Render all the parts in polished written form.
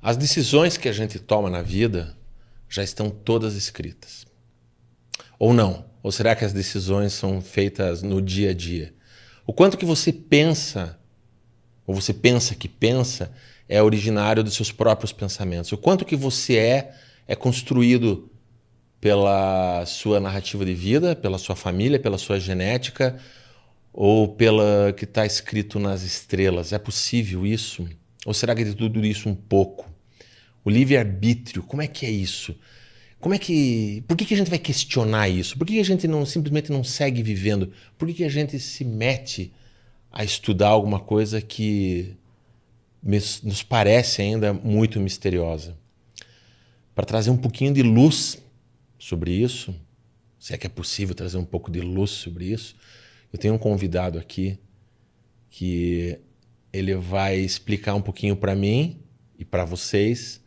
As decisões que a gente toma na vida já estão todas escritas. Ou não? Ou será que as decisões são feitas no dia a dia? O quanto que você pensa, ou você pensa que pensa, é originário dos seus próprios pensamentos. O quanto que você é construído pela sua narrativa de vida, pela sua família, pela sua genética, ou pela que está escrito nas estrelas. É possível isso? Ou será que é de tudo isso um pouco? O livre-arbítrio, como é que é isso? Por que a gente vai questionar isso? Por que a gente simplesmente não segue vivendo? Por que a gente se mete a estudar alguma coisa que nos parece ainda muito misteriosa? Para trazer um pouquinho de luz sobre isso, se é que é possível trazer um pouco de luz sobre isso, eu tenho um convidado aqui que ele vai explicar um pouquinho para mim e para vocês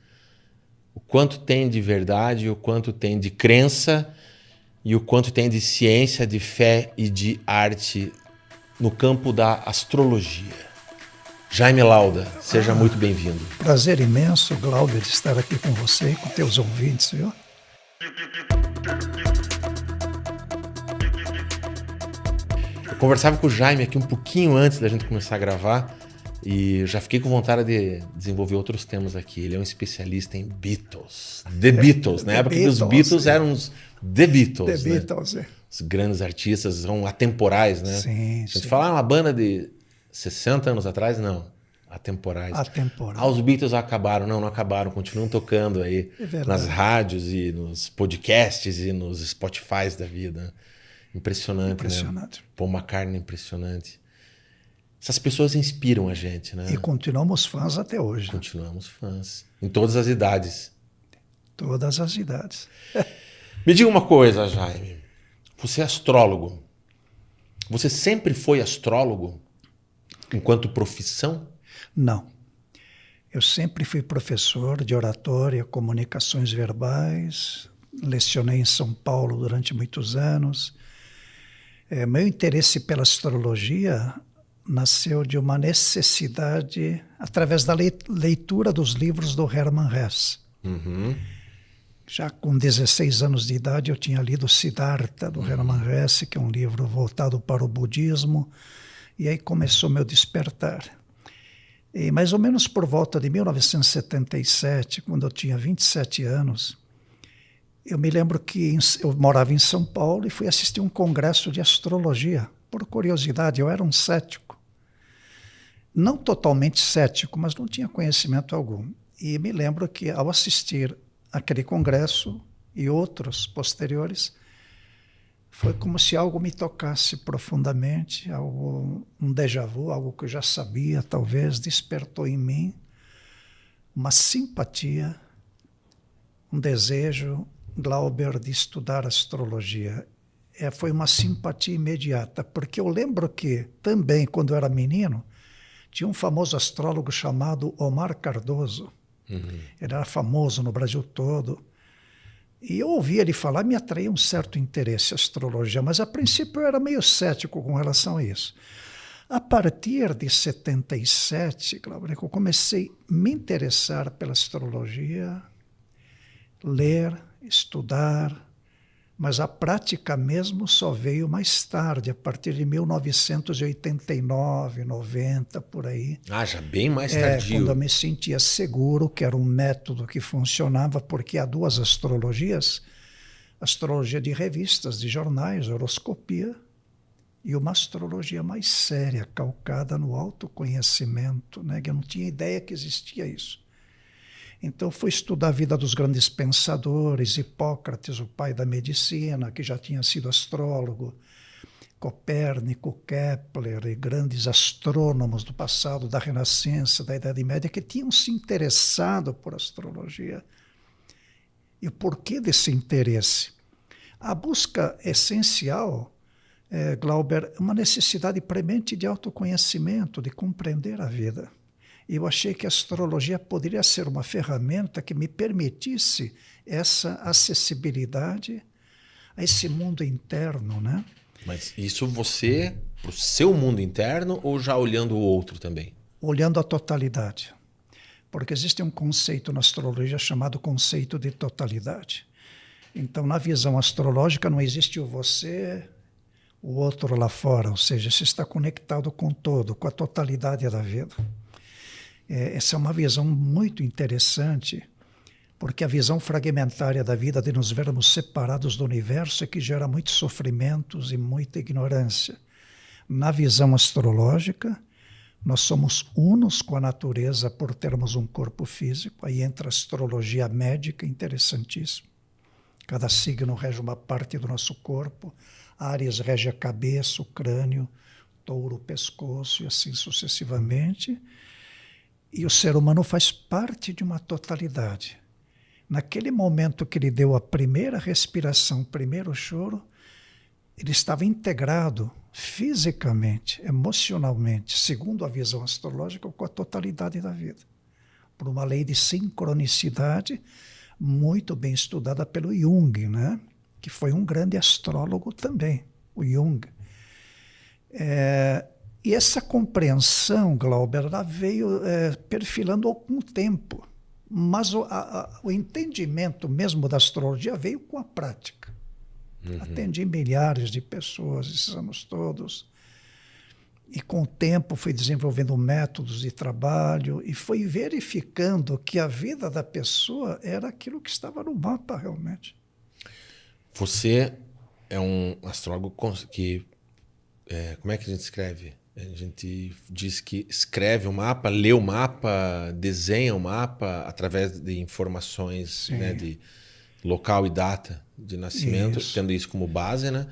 o quanto tem de verdade, o quanto tem de crença e o quanto tem de ciência, de fé e de arte no campo da astrologia. Jaime Lauda, seja muito bem-vindo. Prazer imenso, Glauber, de estar aqui com você e com teus ouvintes, viu? Eu conversava com o Jaime aqui um pouquinho antes da gente começar a gravar e já fiquei com vontade de desenvolver outros temas aqui. Ele é um especialista em Beatles. The Beatles, na época que os Beatles eram os The Beatles. The né? Beatles, é. Os grandes artistas são atemporais, né? Sim, a gente sim. fala uma banda de 60 anos atrás, não. Atemporais. Atemporal. Os Beatles acabaram. Não acabaram. Continuam tocando aí nas rádios e nos podcasts e nos Spotifys da vida. Impressionante, né? Paul McCartney, impressionante. Essas pessoas inspiram a gente, né? E continuamos fãs até hoje. Continuamos fãs. Em todas as idades. Todas as idades. Me diga uma coisa, Jaime. Você é astrólogo. Você sempre foi astrólogo enquanto profissão? Não. Eu sempre fui professor de oratória, comunicações verbais, lecionei em São Paulo durante muitos anos. Meu interesse pela astrologia nasceu de uma necessidade através da leitura dos livros do Hermann Hesse. Uhum. Já com 16 anos de idade eu tinha lido Siddhartha, do Hermann Hesse, que é um livro voltado para o budismo, e aí começou meu despertar. E mais ou menos por volta de 1977, quando eu tinha 27 anos, eu me lembro que eu morava em São Paulo e fui assistir um congresso de astrologia. Por curiosidade, eu era um cético. Não totalmente cético, mas não tinha conhecimento algum. E me lembro que ao assistir aquele congresso e outros posteriores, foi como se algo me tocasse profundamente, um déjà vu, algo que eu já sabia, talvez, despertou em mim uma simpatia, um desejo, Glauber, de estudar astrologia. Foi uma simpatia imediata, porque eu lembro que também, quando eu era menino, tinha um famoso astrólogo chamado Omar Cardoso. Uhum. Ele era famoso no Brasil todo. E eu ouvia ele falar, me atraía um certo interesse à astrologia, mas a princípio eu era meio cético com relação a isso. A partir de 77, Glauber, eu comecei a me interessar pela astrologia, ler, estudar, mas a prática mesmo só veio mais tarde, a partir de 1989, 90, por aí. Já bem mais tardio. Quando eu me sentia seguro que era um método que funcionava, porque há duas astrologias, astrologia de revistas, de jornais, horoscopia, e uma astrologia mais séria, calcada no autoconhecimento, né? Que eu não tinha ideia que existia isso. Então fui estudar a vida dos grandes pensadores, Hipócrates, o pai da medicina, que já tinha sido astrólogo, Copérnico, Kepler e grandes astrônomos do passado, da Renascença, da Idade Média, que tinham se interessado por astrologia. E o porquê desse interesse? A busca essencial, Glauber, é uma necessidade premente de autoconhecimento, de compreender a vida. E eu achei que a astrologia poderia ser uma ferramenta que me permitisse essa acessibilidade a esse mundo interno, né? Mas isso você, para o seu mundo interno ou já olhando o outro também? Olhando a totalidade. Porque existe um conceito na astrologia chamado conceito de totalidade. Então, na visão astrológica, não existe o você, o outro lá fora, ou seja, você está conectado com todo, com a totalidade da vida. Essa é uma visão muito interessante, porque a visão fragmentária da vida, de nos vermos separados do universo, é que gera muitos sofrimentos e muita ignorância. Na visão astrológica, nós somos unos com a natureza por termos um corpo físico. Aí entra a astrologia médica, interessantíssima. Cada signo rege uma parte do nosso corpo. Áries rege a cabeça, o crânio, Touro, o pescoço e assim sucessivamente. E o ser humano faz parte de uma totalidade. Naquele momento que ele deu a primeira respiração, o primeiro choro, ele estava integrado fisicamente, emocionalmente, segundo a visão astrológica, com a totalidade da vida. Por uma lei de sincronicidade muito bem estudada pelo Jung, né? Que foi um grande astrólogo também, o Jung. E essa compreensão, Glauber, ela veio perfilando algum tempo, mas o entendimento mesmo da astrologia veio com a prática. Atendi milhares de pessoas esses anos todos, e com o tempo fui desenvolvendo métodos de trabalho e fui verificando que a vida da pessoa era aquilo que estava no mapa realmente. Você é um astrólogo que... como é que a gente escreve? A gente diz que escreve o mapa, lê o mapa, desenha o mapa através de informações, né, de local e data de nascimento, tendo isso como base, né?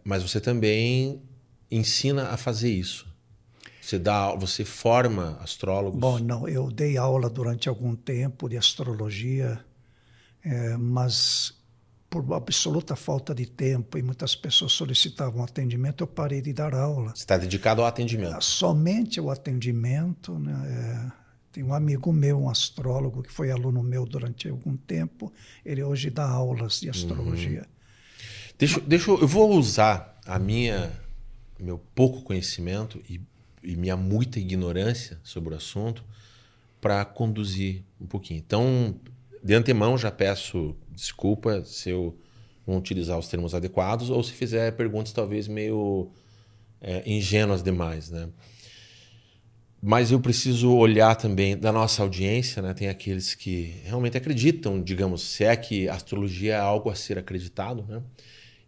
Mas você também ensina a fazer isso. Você forma astrólogos? Bom, não, eu dei aula durante algum tempo de astrologia, mas por absoluta falta de tempo e muitas pessoas solicitavam atendimento, eu parei de dar aula. Você está dedicado ao atendimento? Somente ao atendimento, né? Tem um amigo meu, um astrólogo, que foi aluno meu durante algum tempo. Ele hoje dá aulas de astrologia. Eu vou usar meu pouco conhecimento e minha muita ignorância sobre o assunto para conduzir um pouquinho. Então, de antemão, já peço desculpa se eu não utilizar os termos adequados ou se fizer perguntas talvez meio ingênuas demais, né? Mas eu preciso olhar também da nossa audiência, né? Tem aqueles que realmente acreditam, digamos, se é que a astrologia é algo a ser acreditado, né?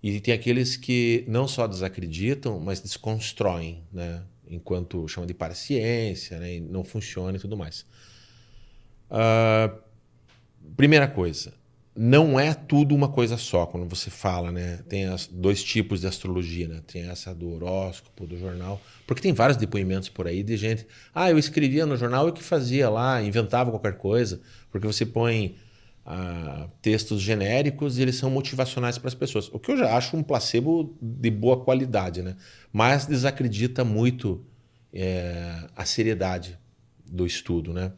E tem aqueles que não só desacreditam, mas desconstroem, né? Enquanto chama de paraciência, né? E não funciona e tudo mais. Primeira coisa, não é tudo uma coisa só, quando você fala, né? Tem dois tipos de astrologia, né? Tem essa do horóscopo, do jornal, porque tem vários depoimentos por aí de gente, eu escrevia no jornal e o que fazia lá, inventava qualquer coisa, porque você põe textos genéricos e eles são motivacionais para as pessoas, o que eu já acho um placebo de boa qualidade, né? Mas desacredita muito a seriedade do estudo, né?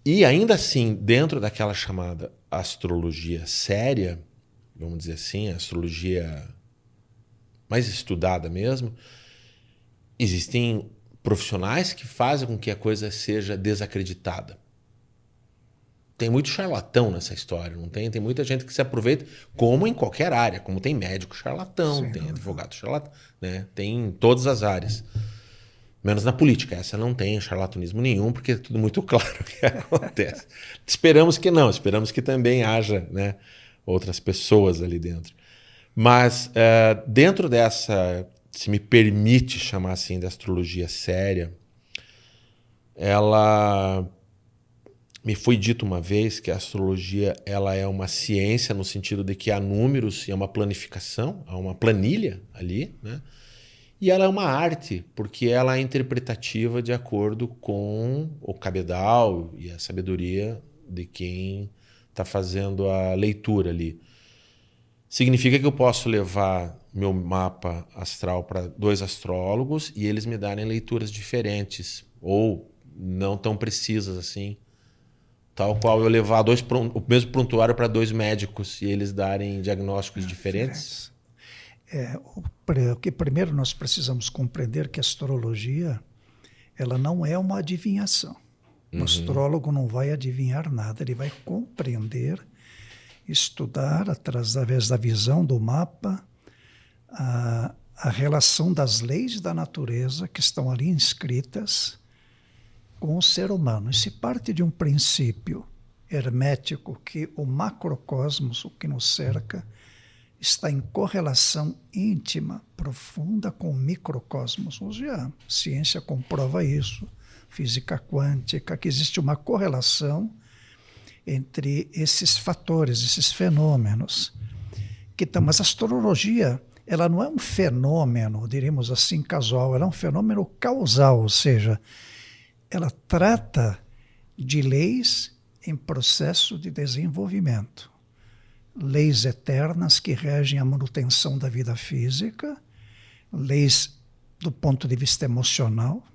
E ainda assim, dentro daquela chamada astrologia séria, vamos dizer assim, a astrologia mais estudada mesmo, existem profissionais que fazem com que a coisa seja desacreditada. Tem muito charlatão nessa história, não tem? Tem muita gente que se aproveita, como em qualquer área, como tem médico charlatão, tem advogado charlatão, né? Tem em todas as áreas. Menos na política, essa não tem charlatanismo nenhum, porque é tudo muito claro o que acontece. Esperamos que não, esperamos que também haja, né, outras pessoas ali dentro. Mas dentro dessa, se me permite chamar assim, de astrologia séria, me foi dito uma vez que a astrologia ela é uma ciência no sentido de que há números e há uma planificação, há uma planilha ali, né? E ela é uma arte, porque ela é interpretativa de acordo com o cabedal e a sabedoria de quem está fazendo a leitura ali. Significa que eu posso levar meu mapa astral para 2 astrólogos e eles me darem leituras diferentes, ou não tão precisas assim. Tal qual eu levar o mesmo prontuário para 2 médicos e eles darem diagnósticos diferentes. O que primeiro nós precisamos compreender que a astrologia Ela não é uma adivinhação. O astrólogo não vai adivinhar nada, ele vai compreender, estudar, através da visão do mapa, a relação das leis da natureza que estão ali inscritas com o ser humano. E se parte de um princípio hermético que o macrocosmos, o que nos cerca, está em correlação íntima, profunda com o microcosmos. Hoje a ciência comprova isso, física quântica, que existe uma correlação entre esses fatores, esses fenômenos. Mas a astrologia, ela não é um fenômeno, diríamos assim, casual, ela é um fenômeno causal, ou seja, ela trata de leis em processo de desenvolvimento. Leis eternas que regem a manutenção da vida física, leis do ponto de vista emocional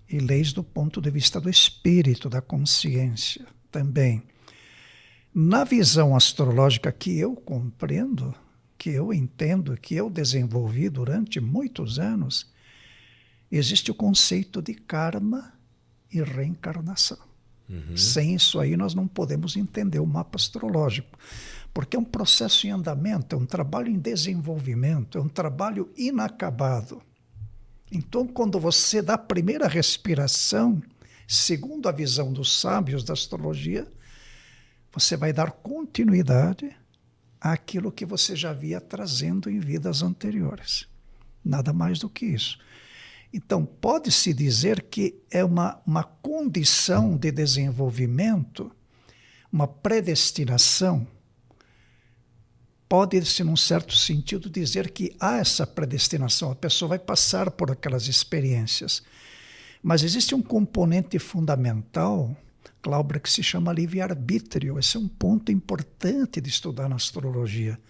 e leis do ponto de vista do espírito, da consciência também. Na visão astrológica que eu compreendo, que eu entendo, que eu desenvolvi durante muitos anos, existe o conceito de karma e reencarnação. Sem isso aí nós não podemos entender o mapa astrológico, porque é um processo em andamento, é um trabalho em desenvolvimento, é um trabalho inacabado. Então, quando você dá a primeira respiração, segundo a visão dos sábios da astrologia, você vai dar continuidade àquilo que você já via trazendo em vidas anteriores. Nada mais do que isso. Então, pode-se dizer que é uma condição de desenvolvimento, uma predestinação. Pode-se, num certo sentido, dizer que há essa predestinação, a pessoa vai passar por aquelas experiências. Mas existe um componente fundamental, Glauber, que se chama livre-arbítrio. Esse é um ponto importante de estudar na astrologia.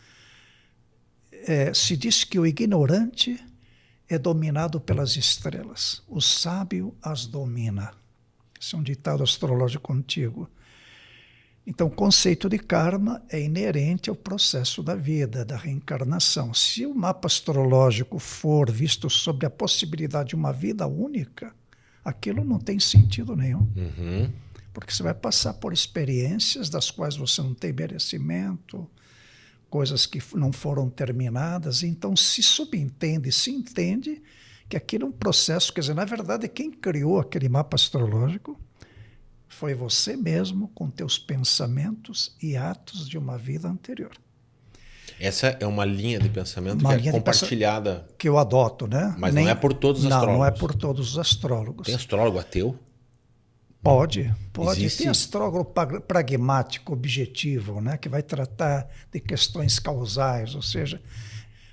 Se diz que o ignorante é dominado pelas estrelas, o sábio as domina. Esse é um ditado astrológico antigo. Então, o conceito de karma é inerente ao processo da vida, da reencarnação. Se o mapa astrológico for visto sobre a possibilidade de uma vida única, aquilo não tem sentido nenhum. Porque você vai passar por experiências das quais você não tem merecimento, coisas que não foram terminadas. Então, se subentende, se entende que aquilo é um processo. Quer dizer, na verdade, quem criou aquele mapa astrológico foi você mesmo, com teus pensamentos e atos de uma vida anterior. Essa é uma linha de pensamento que é compartilhada. Que eu adoto, né? Mas não é por todos os astrólogos. Não é por todos os astrólogos. Tem astrólogo ateu? Pode. Existe? Tem astrólogo pragmático, objetivo, né? Que vai tratar de questões causais, ou seja,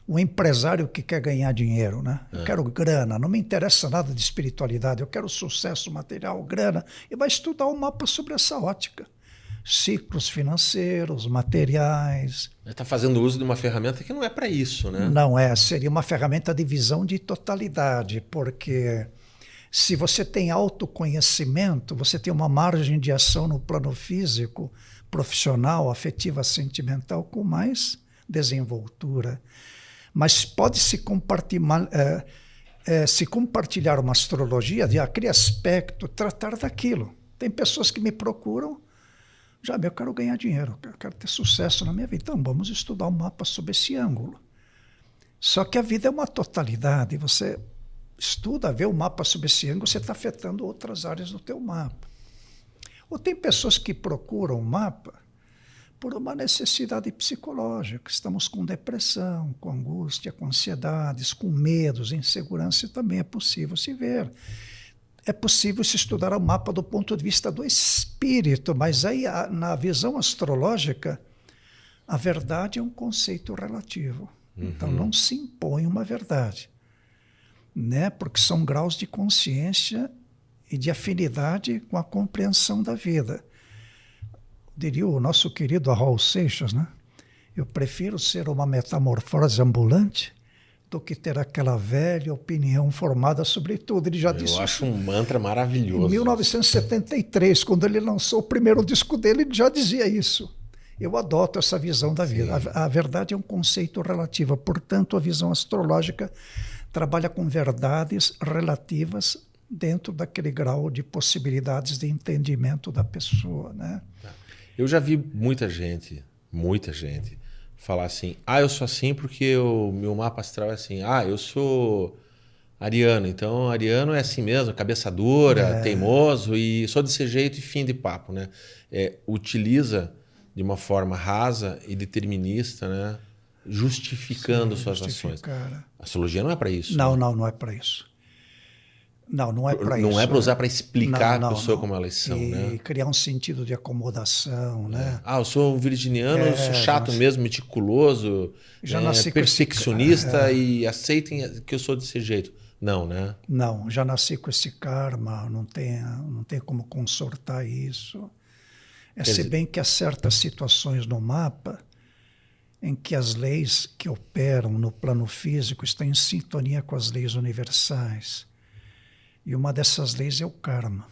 um empresário que quer ganhar dinheiro, né? Eu quero grana, não me interessa nada de espiritualidade, eu quero sucesso material, grana, e vai estudar um mapa sobre essa ótica. Ciclos financeiros, materiais. Ele está fazendo uso de uma ferramenta que não é para isso, né? Não é, seria uma ferramenta de visão de totalidade, porque se você tem autoconhecimento, você tem uma margem de ação no plano físico, profissional, afetiva, sentimental, com mais desenvoltura. Mas pode-se compartilhar uma astrologia de aquele aspecto, tratar daquilo. Tem pessoas que me procuram, eu quero ganhar dinheiro, eu quero ter sucesso na minha vida. Então, vamos estudar um mapa sob esse ângulo. Só que a vida é uma totalidade, você estuda, vê o mapa sob esse ângulo, você está afetando outras áreas do teu mapa. Ou tem pessoas que procuram o mapa por uma necessidade psicológica. Estamos com depressão, com angústia, com ansiedades, com medos, insegurança, e também é possível se ver. É possível se estudar o mapa do ponto de vista do espírito, mas aí, na visão astrológica, a verdade é um conceito relativo. Então, não se impõe uma verdade, né? Porque são graus de consciência e de afinidade com a compreensão da vida. Diria o nosso querido Raul Seixas, né? Eu prefiro ser uma metamorfose ambulante do que ter aquela velha opinião formada sobre tudo. Ele já disse. Eu acho um mantra maravilhoso. Em 1973, quando ele lançou o primeiro disco dele, ele já dizia isso. Eu adoto essa visão da vida. A verdade é um conceito relativo. Portanto, a visão astrológica trabalha com verdades relativas dentro daquele grau de possibilidades de entendimento da pessoa, né? Eu já vi muita gente falar assim, eu sou assim porque o meu mapa astral é assim, eu sou ariano, então ariano é assim mesmo, cabeça dura, teimoso e sou desse jeito e fim de papo, né? Utiliza de uma forma rasa e determinista, né? Justificando suas ações. A astrologia não é para isso. Não, né? não é para isso. Não é para isso. Não é para usar para explicar a pessoa como elas são, né? E criar um sentido de acomodação, né? Eu sou um virginiano, eu sou chato mesmo, meticuloso, já nasci perfeccionista e aceitem que eu sou desse jeito. Não, né? Não, já nasci com esse karma, não tem como consertar isso. Se bem que há certas situações no mapa em que as leis que operam no plano físico estão em sintonia com as leis universais. E uma dessas leis é o karma,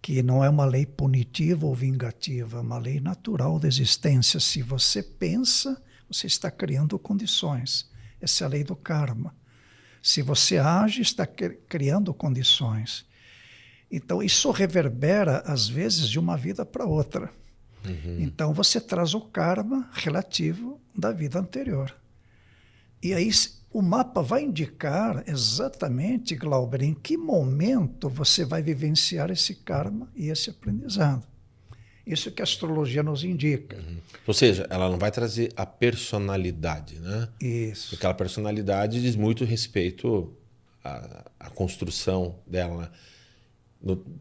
que não é uma lei punitiva ou vingativa, é uma lei natural da existência. Se você pensa, você está criando condições. Essa é a lei do karma. Se você age, está criando condições. Então, isso reverbera, às vezes, de uma vida para outra. Então, você traz o karma relativo da vida anterior. E aí, o mapa vai indicar exatamente, Glauber, em que momento você vai vivenciar esse karma e esse aprendizado. Isso que a astrologia nos indica. Ou seja, ela não vai trazer a personalidade, né? Isso. Aquela personalidade diz muito respeito à construção dela,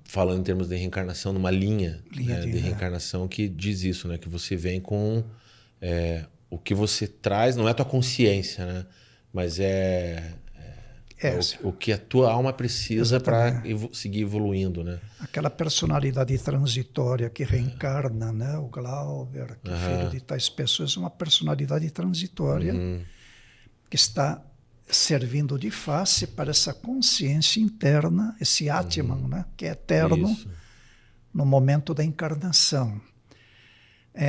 falando em termos de reencarnação, numa linha de reencarnação que diz isso, né? Que você vem com o que você traz, não é a tua consciência, né? Mas o que a tua alma precisa para seguir evoluindo, né? Aquela personalidade transitória que reencarna, né? O Glauber, que é filho de tais pessoas, é uma personalidade transitória que está servindo de face para essa consciência interna, esse Atman, né? Que é eterno no momento da encarnação.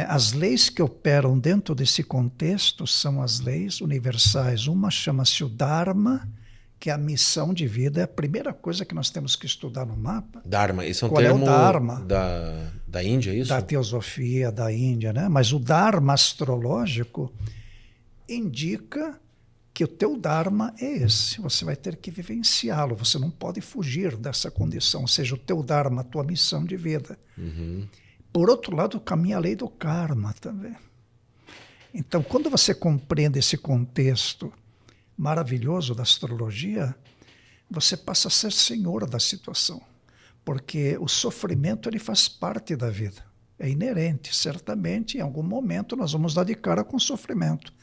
As leis que operam dentro desse contexto são as leis universais. Uma chama-se o Dharma, que é a missão de vida. É a primeira coisa que nós temos que estudar no mapa. Dharma, isso é um Qual termo é o Dharma? Da Índia, é isso? Da teosofia da Índia, né? Mas o Dharma astrológico indica que o teu Dharma é esse. Você vai ter que vivenciá-lo. Você não pode fugir dessa condição. Ou seja, o teu Dharma, a tua missão de vida. Por outro lado, caminha a lei do karma também. Então, quando você compreende esse contexto maravilhoso da astrologia, você passa a ser senhor da situação. Porque o sofrimento ele faz parte da vida. É inerente. Certamente, em algum momento, nós vamos dar de cara com o sofrimento.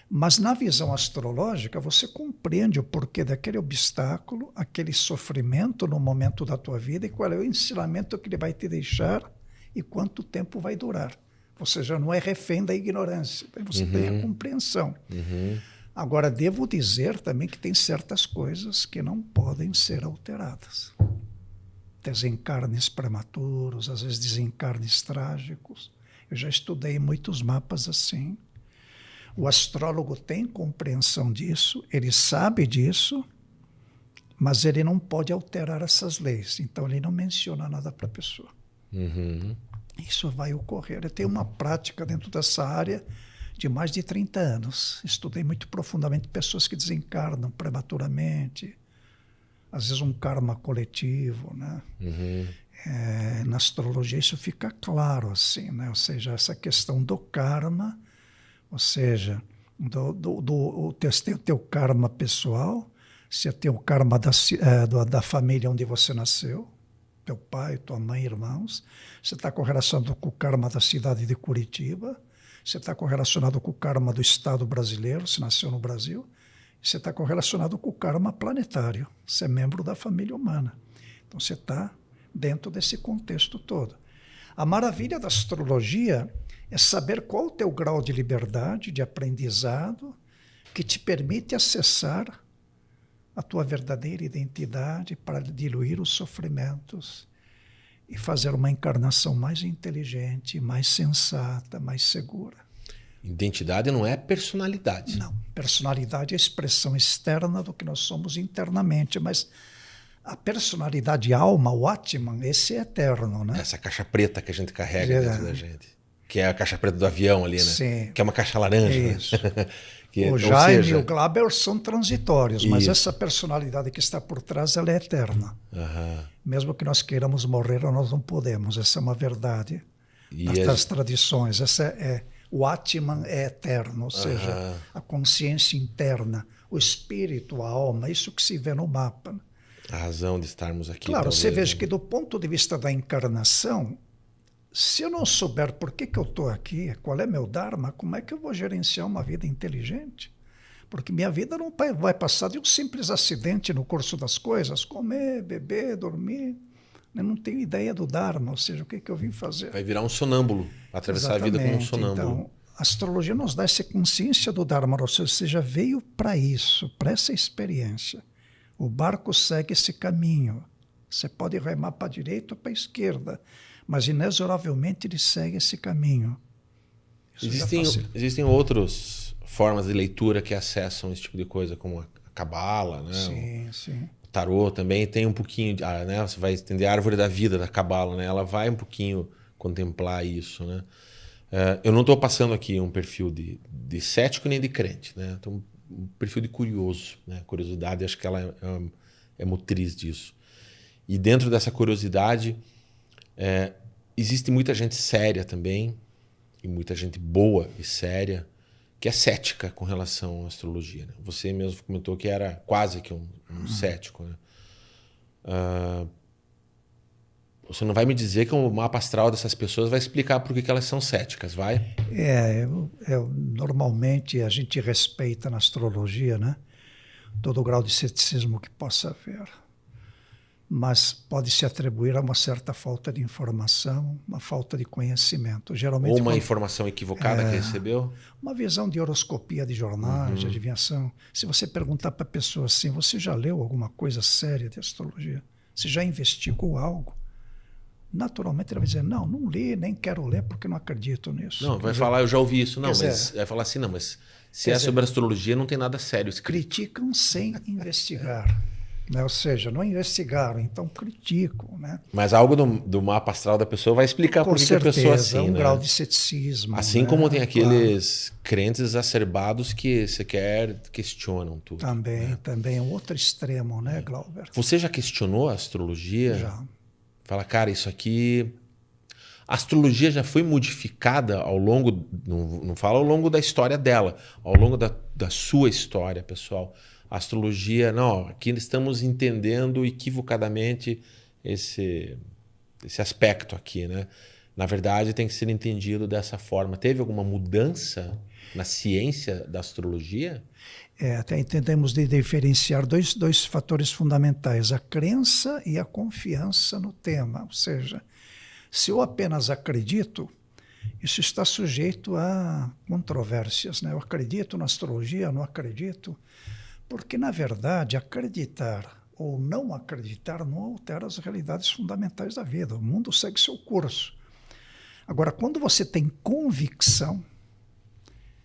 Mas na visão astrológica, você compreende o porquê daquele obstáculo, aquele sofrimento no momento da tua vida e qual é o ensinamento que ele vai te deixar e quanto tempo vai durar. Você já não é refém da ignorância, você tem a compreensão. Agora, devo dizer também que tem certas coisas que não podem ser alteradas. Desencarnes prematuros, às vezes desencarnes trágicos. Eu já estudei muitos mapas assim. O astrólogo tem compreensão disso, ele sabe disso, mas ele não pode alterar essas leis. Então, ele não menciona nada para a pessoa. Isso vai ocorrer. Eu tenho uma prática dentro dessa área de mais de 30 anos. Estudei muito profundamente pessoas que desencarnam prematuramente, às vezes um karma coletivo, né? Na astrologia isso fica claro, assim, né? Ou seja, essa questão do karma, ou seja, o teu karma pessoal, se tem o karma da família onde você nasceu, teu pai, tua mãe, irmãos, você está correlacionado com o karma da cidade de Curitiba, você está correlacionado com o karma do Estado brasileiro, se nasceu no Brasil, e você está correlacionado com o karma planetário, você é membro da família humana. Então você está dentro desse contexto todo. A maravilha da astrologia é saber qual o teu grau de liberdade, de aprendizado, que te permite acessar a tua verdadeira identidade para diluir os sofrimentos e fazer uma encarnação mais inteligente, mais sensata, mais segura. Identidade não é personalidade. Não. Personalidade é a expressão externa do que nós somos internamente, mas A personalidade alma, o Atman, esse é eterno, né? Essa caixa preta que a gente carrega dentro da gente. Que é a caixa preta do avião ali, né? Sim. Que é uma caixa laranja, isso. Né? O Jaime e o Glaber são transitórios, mas essa personalidade que está por trás, ela é eterna. Mesmo que nós queiramos morrer, nós não podemos. Essa é uma verdade das tradições. O Atman é eterno, ou seja, a consciência interna, o espírito, a alma, isso que se vê no mapa. A razão de estarmos aqui. Claro, talvez, você veja que do ponto de vista da encarnação, se eu não souber por que eu estou aqui, qual é meu Dharma, como é que eu vou gerenciar uma vida inteligente? Porque minha vida não vai passar de um simples acidente no curso das coisas, comer, beber, dormir. Eu não tenho ideia do Dharma, ou seja, o que eu vim fazer. Vai virar um sonâmbulo, atravessar a vida como um sonâmbulo. Então, a astrologia nos dá essa consciência do Dharma, ou seja, você já veio para isso, para essa experiência. O barco segue esse caminho. Você pode remar para a direita ou para a esquerda, mas inexoravelmente ele segue esse caminho. Existem outras formas de leitura que acessam esse tipo de coisa, como a Cabala, né? Sim. O tarô também tem um pouquinho, né? Você vai entender a árvore da vida da Cabala, né? Ela vai um pouquinho contemplar isso, né? Eu não estou passando aqui um perfil de cético nem de crente, né? Então, um perfil de curioso, né? Curiosidade, acho que ela é motriz disso. E dentro dessa curiosidade, existe muita gente séria também, e muita gente boa e séria, que é cética com relação à astrologia. Né? Você mesmo comentou que era quase que um cético. Né? Você não vai me dizer que o mapa astral dessas pessoas vai explicar por que elas são céticas, vai? Normalmente a gente respeita na astrologia, né? Todo o grau de ceticismo que possa haver. Mas pode se atribuir a uma certa falta de informação, uma falta de conhecimento. Geralmente, ou uma informação equivocada que recebeu? Uma visão de horoscopia de jornais, de adivinhação. Se você perguntar para a pessoa assim, você já leu alguma coisa séria de astrologia? Você já investigou algo? Naturalmente ela vai dizer, não li, nem quero ler porque não acredito nisso. Não, vai falar, eu já ouvi isso. Não, mas vai falar assim, não, mas se é sobre astrologia não tem nada sério escrito. Criticam sem investigar. Né? Ou seja, não investigaram, então criticam. Né? Mas algo do mapa astral da pessoa vai explicar por que a pessoa é assim. Um grau de ceticismo. Assim, né? Como tem aqueles crentes exacerbados que sequer questionam tudo. Também é um outro extremo, né, Glauber? Você já questionou a astrologia? Já. Fala, cara, isso aqui... A astrologia já foi modificada ao longo... Não fala ao longo da história dela, ao longo da sua história, pessoal. A astrologia, não, aqui estamos entendendo equivocadamente esse aspecto aqui, né? Na verdade, tem que ser entendido dessa forma. Teve alguma mudança na ciência da astrologia? Até entendemos de diferenciar dois fatores fundamentais, a crença e a confiança no tema. Ou seja, se eu apenas acredito, isso está sujeito a controvérsias, né? Eu acredito na astrologia, não acredito... Porque, na verdade, acreditar ou não acreditar não altera as realidades fundamentais da vida. O mundo segue seu curso. Agora, quando você tem convicção,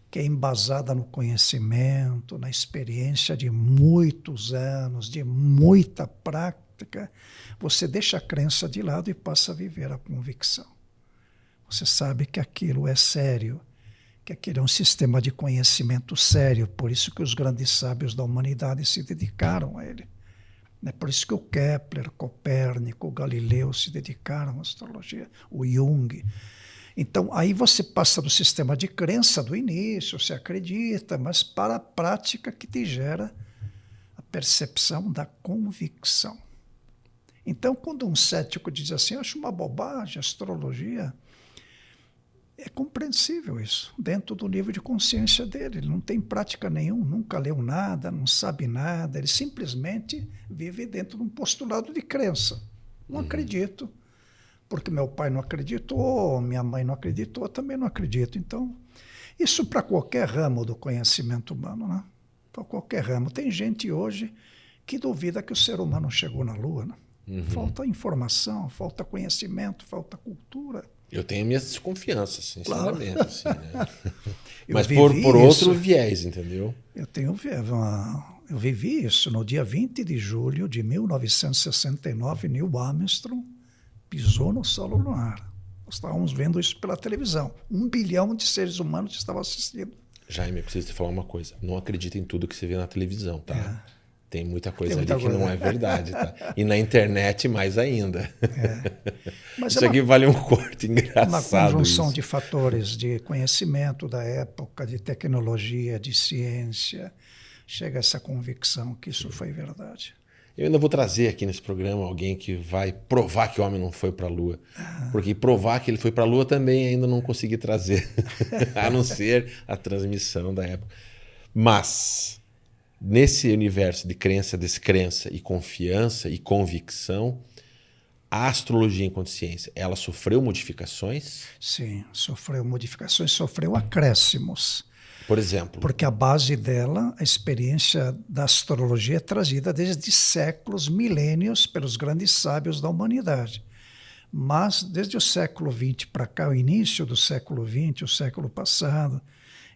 que é embasada no conhecimento, na experiência de muitos anos, de muita prática, você deixa a crença de lado e passa a viver a convicção. Você sabe que aquilo é sério, que aquele é um sistema de conhecimento sério, por isso que os grandes sábios da humanidade se dedicaram a ele. É por isso que o Kepler, Copérnico, Galileu se dedicaram à astrologia, o Jung. Então, aí você passa do sistema de crença do início, você acredita, mas para a prática que te gera a percepção da convicção. Então, quando um cético diz assim, eu acho uma bobagem a astrologia, é compreensível isso, dentro do nível de consciência dele. Ele não tem prática nenhuma, nunca leu nada, não sabe nada, ele simplesmente vive dentro de um postulado de crença. Não acredito, porque meu pai não acreditou, minha mãe não acreditou, eu também não acredito. Então, isso para qualquer ramo do conhecimento humano, né? Para qualquer ramo. Tem gente hoje que duvida que o ser humano chegou na Lua, né? Falta informação, falta conhecimento, falta cultura. Eu tenho minhas desconfianças, sinceramente. Claro. Assim, né? Mas por outro viés, entendeu? Eu tenho eu vivi isso. No dia 20 de julho de 1969, Neil Armstrong pisou no solo lunar. Nós estávamos vendo isso pela televisão. 1 bilhão de seres humanos estavam assistindo. Jaime, eu preciso te falar uma coisa. Não acredita em tudo que você vê na televisão, tá? É. Tem muita coisa Tem muita ali coisa. que não é verdade, tá? E na internet mais ainda. Mas Isso aqui vale um corte uma engraçado. conjunção isso. de fatores de conhecimento da época, de tecnologia, de ciência. Chega a essa convicção que isso foi verdade. Eu ainda vou trazer aqui nesse programa alguém que vai provar que o homem não foi para a Lua. Porque provar que ele foi para a Lua também ainda não consegui trazer. A não ser a transmissão da época. Mas, nesse universo de crença, descrença e confiança e convicção, a astrologia enquanto ciência, ela sofreu modificações? Sim, sofreu modificações, sofreu acréscimos. Por exemplo? Porque a base dela, a experiência da astrologia é trazida desde séculos, milênios, pelos grandes sábios da humanidade. Mas, desde o século XX para cá, o início do século XX, o século passado,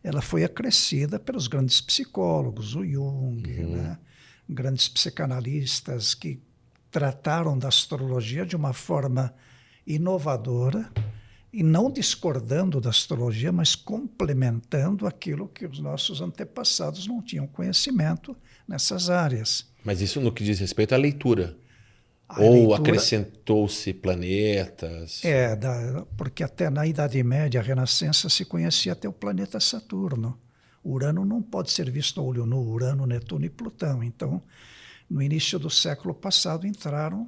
ela foi acrescida pelos grandes psicólogos, o Jung, né? Grandes psicanalistas que trataram da astrologia de uma forma inovadora, e não discordando da astrologia, mas complementando aquilo que os nossos antepassados não tinham conhecimento nessas áreas. Mas isso no que diz respeito à leitura. A Ou leitura, acrescentou-se planetas? porque até na Idade Média, a Renascença, se conhecia até o planeta Saturno. Urano não pode ser visto a olho nu, Urano, Netuno e Plutão. Então, no início do século passado, entraram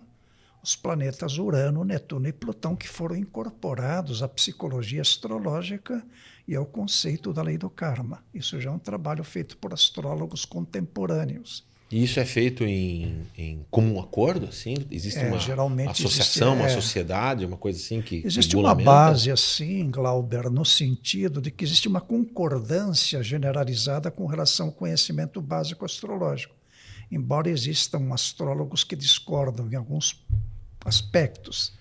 os planetas Urano, Netuno e Plutão, que foram incorporados à psicologia astrológica e ao conceito da lei do karma. Isso já é um trabalho feito por astrólogos contemporâneos. E isso é feito em comum acordo? Assim? Existe uma associação, uma sociedade, uma coisa assim que existe uma base assim, Glauber, no sentido de que existe uma concordância generalizada com relação ao conhecimento básico astrológico. Embora existam astrólogos que discordam em alguns aspectos.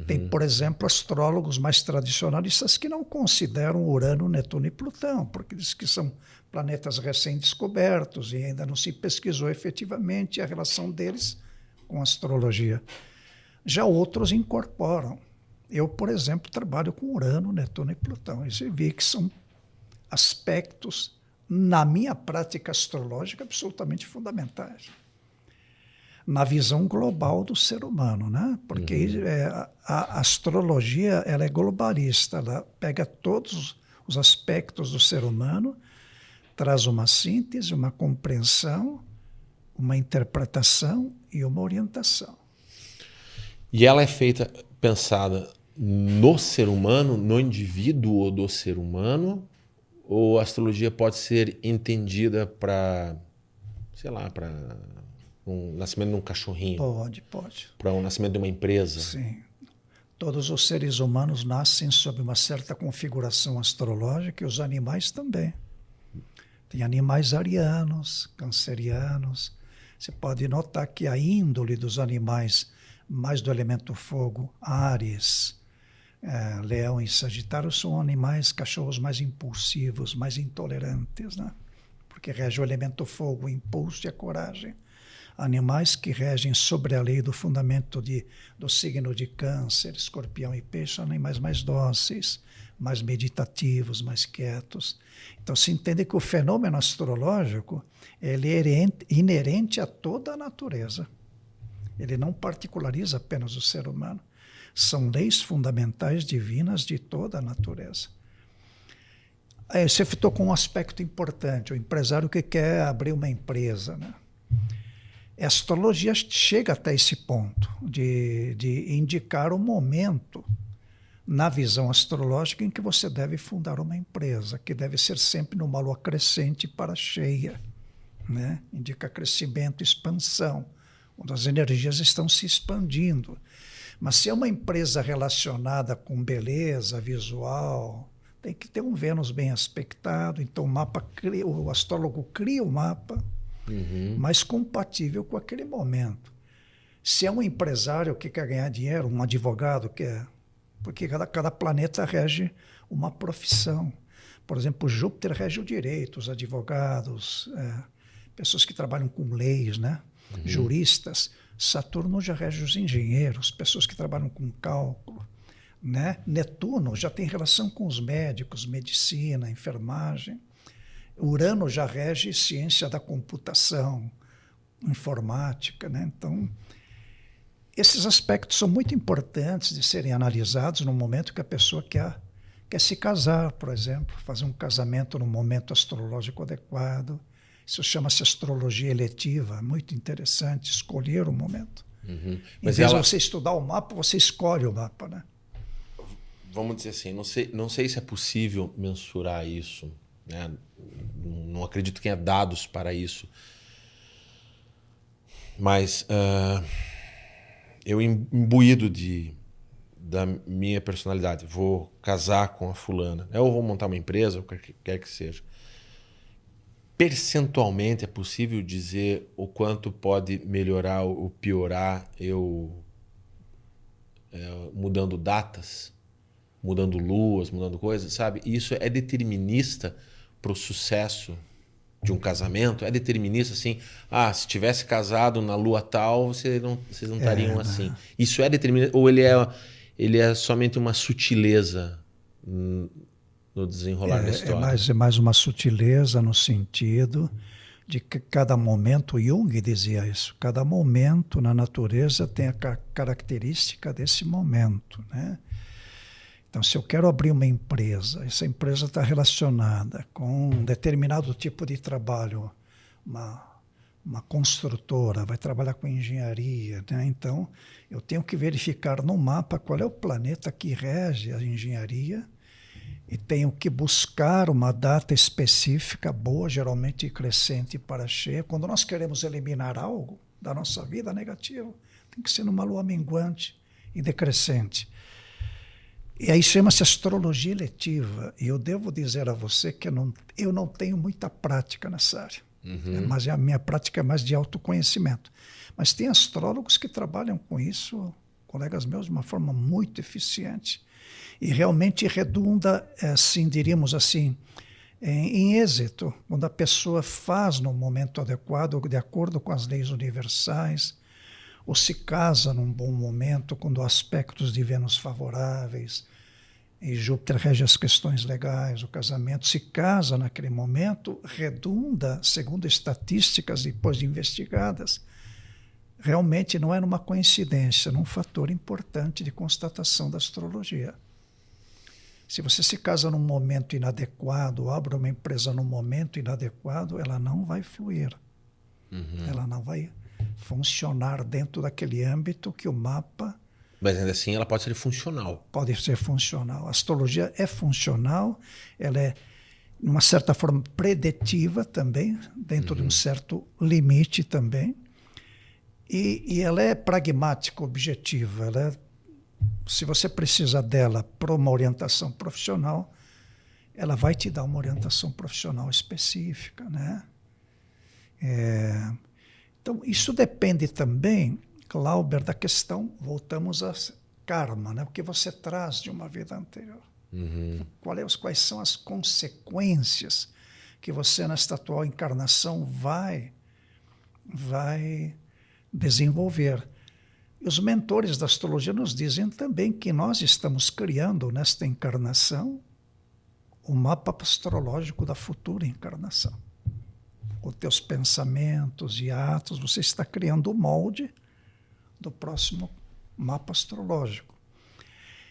Tem, por exemplo, astrólogos mais tradicionalistas que não consideram Urano, Netuno e Plutão, porque dizem que são planetas recém-descobertos e ainda não se pesquisou efetivamente a relação deles com a astrologia. Já outros incorporam. Eu, por exemplo, trabalho com Urano, Netuno e Plutão. E vi que são aspectos, na minha prática astrológica, absolutamente fundamentais. Na visão global do ser humano, né? Porque a astrologia ela é globalista, ela pega todos os aspectos do ser humano, traz uma síntese, uma compreensão, uma interpretação e uma orientação. E ela é feita, pensada no ser humano, no indivíduo do ser humano, ou a astrologia pode ser entendida para, sei lá, para um nascimento de um cachorrinho? Pode. Para um nascimento de uma empresa? Sim. Todos os seres humanos nascem sob uma certa configuração astrológica e os animais também. Tem animais arianos, cancerianos. Você pode notar que a índole dos animais, mais do elemento fogo, Áries, Leão e Sagitário, são animais, cachorros mais impulsivos, mais intolerantes, né? Porque rege o elemento fogo, o impulso e a coragem. Animais que regem sobre a lei do fundamento do signo de Câncer, Escorpião e Peixe, são animais mais dóceis, mais meditativos, mais quietos. Então se entende que o fenômeno astrológico ele é inerente a toda a natureza. Ele não particulariza apenas o ser humano. São leis fundamentais divinas de toda a natureza. Aí você tocou um aspecto importante, o empresário que quer abrir uma empresa, né? A astrologia chega até esse ponto de indicar o momento na visão astrológica em que você deve fundar uma empresa, que deve ser sempre numa lua crescente para cheia, né? Indica crescimento, expansão, onde as energias estão se expandindo. Mas se é uma empresa relacionada com beleza visual, tem que ter um Vênus bem aspectado, então o astrólogo cria o mapa mais compatível com aquele momento. Se é um empresário que quer ganhar dinheiro, um advogado quer, porque cada planeta rege uma profissão. Por exemplo, Júpiter rege o direito, os advogados, pessoas que trabalham com leis, né? Juristas. Saturno já rege os engenheiros, pessoas que trabalham com cálculo, né? Netuno já tem relação com os médicos, medicina, enfermagem. Urano já rege ciência da computação, informática, né? Então, esses aspectos são muito importantes de serem analisados no momento que a pessoa quer se casar, por exemplo, fazer um casamento no momento astrológico adequado. Isso chama-se astrologia eletiva, muito interessante, escolher o momento. Em vez de você estudar o mapa, você escolhe o mapa, né? Vamos dizer assim, não sei se é possível mensurar isso, né? Não acredito que tenha dados para isso. Mas eu imbuído da minha personalidade, vou casar com a fulana, ou vou montar uma empresa, o que quer que seja. Percentualmente é possível dizer o quanto pode melhorar ou piorar eu mudando datas, mudando luas, mudando coisas, sabe? E isso é determinista para o sucesso de um casamento? É determinista assim? Se tivesse casado na lua tal, vocês não estariam assim. Isso é determinista? Ou ele é somente uma sutileza no desenrolar da história? É mais uma sutileza no sentido de que cada momento, Jung dizia isso, cada momento na natureza tem a característica desse momento, né? Então, se eu quero abrir uma empresa, essa empresa está relacionada com um determinado tipo de trabalho, uma construtora, vai trabalhar com engenharia, né? Então, eu tenho que verificar no mapa qual é o planeta que rege a engenharia e tenho que buscar uma data específica, boa, geralmente crescente para cheia. Quando nós queremos eliminar algo da nossa vida negativo, tem que ser numa lua minguante e decrescente. E aí chama-se astrologia eletiva. E eu devo dizer a você que eu não tenho muita prática nessa área. Mas a minha prática é mais de autoconhecimento. Mas tem astrólogos que trabalham com isso, colegas meus, de uma forma muito eficiente. E realmente redunda, assim, diríamos assim, em êxito, quando a pessoa faz no momento adequado, de acordo com as leis universais, ou se casa num bom momento, quando há aspectos de Vênus favoráveis, e Júpiter rege as questões legais, o casamento, se casa naquele momento, redunda, segundo estatísticas depois de investigadas, realmente não é numa coincidência, num fator importante de constatação da astrologia. Se você se casa num momento inadequado, abre uma empresa num momento inadequado, ela não vai fluir. Ela não vai funcionar dentro daquele âmbito que o mapa... Mas ainda assim ela pode ser funcional. Pode ser funcional. A astrologia é funcional, ela é, de uma certa forma, preditiva também, dentro de um certo limite também. E ela é pragmática, objetiva. Ela se você precisa dela para uma orientação profissional, ela vai te dar uma orientação profissional específica, né? Então, isso depende também, Glauber, da questão, voltamos a karma, né? O que você traz de uma vida anterior. Quais são as consequências que você, nesta atual encarnação, vai desenvolver. E os mentores da astrologia nos dizem também que nós estamos criando, nesta encarnação, o mapa astrológico da futura encarnação. Com teus pensamentos e atos, você está criando o molde do próximo mapa astrológico.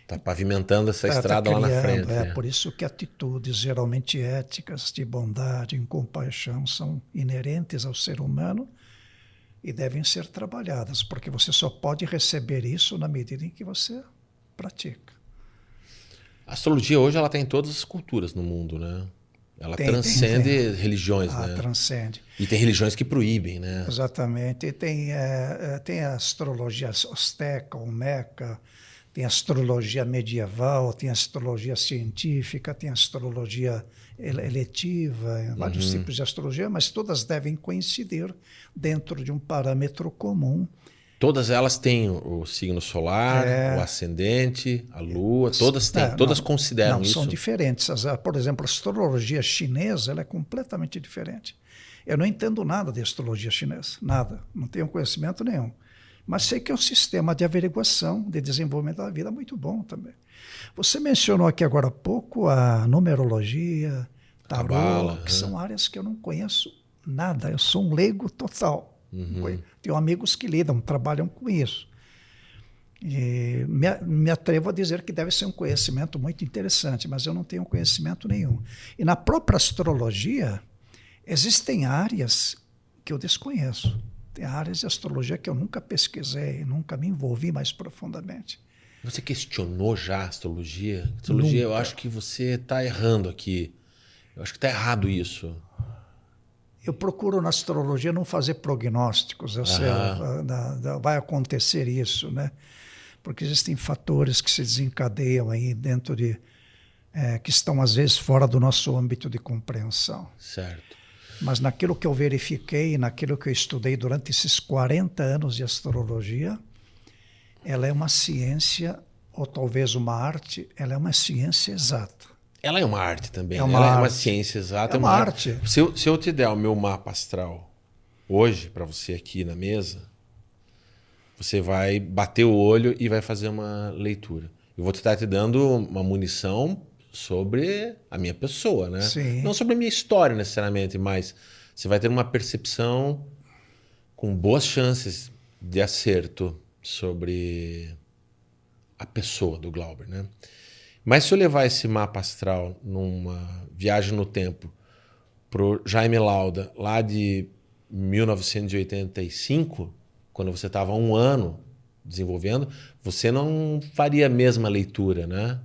Está pavimentando essa estrada lá na frente. Por isso que atitudes geralmente éticas, de bondade, em compaixão, são inerentes ao ser humano e devem ser trabalhadas, porque você só pode receber isso na medida em que você pratica. A astrologia hoje ela tem todas as culturas no mundo, né? Ela transcende religiões, né? Transcende. E tem religiões que proíbem, né? Exatamente. E tem a astrologia azteca, olmeca, tem a astrologia medieval, tem a astrologia científica, tem a astrologia eletiva, vários tipos de astrologia, mas todas devem coincidir dentro de um parâmetro comum. Todas elas têm o signo solar, o ascendente, a lua, todas têm, todas consideram isso. Não, são diferentes. Por exemplo, a astrologia chinesa ela é completamente diferente. Eu não entendo nada de astrologia chinesa, nada, não tenho conhecimento nenhum. Mas sei que é um sistema de averiguação, de desenvolvimento da vida muito bom também. Você mencionou aqui agora há pouco a numerologia, tarô, Cabala, que são áreas que eu não conheço nada. Eu sou um leigo total. Tenho amigos que lidam, trabalham com isso. E me atrevo a dizer que deve ser um conhecimento muito interessante, mas eu não tenho conhecimento nenhum. E na própria astrologia, existem áreas que eu desconheço. Tem áreas de astrologia que eu nunca pesquisei, nunca me envolvi mais profundamente. Você questionou já a astrologia? Astrologia, Nunca. eu acho que você está errando aqui. Eu acho que está errado isso. Eu procuro na astrologia não fazer prognósticos. Eu sei, vai acontecer isso, né? Porque existem fatores que se desencadeiam aí dentro de... que estão, às vezes, fora do nosso âmbito de compreensão. Certo. Mas naquilo que eu verifiquei, naquilo que eu estudei durante esses 40 anos de astrologia, ela é uma ciência, ou talvez uma arte, ela é uma ciência exata. Ela é uma arte também, É né? uma Ela é arte. uma ciência exata. É uma arte. Se eu te der o meu mapa astral hoje, para você aqui na mesa, você vai bater o olho e vai fazer uma leitura. Eu vou estar te dando uma munição sobre a minha pessoa, né? Sim. Não sobre a minha história necessariamente, mas você vai ter uma percepção com boas chances de acerto sobre a pessoa do Glauber, né? Mas se eu levar esse mapa astral numa viagem no tempo pro Jaime Lauda, lá de 1985, quando você estava 1 ano desenvolvendo, você não faria a mesma leitura, né?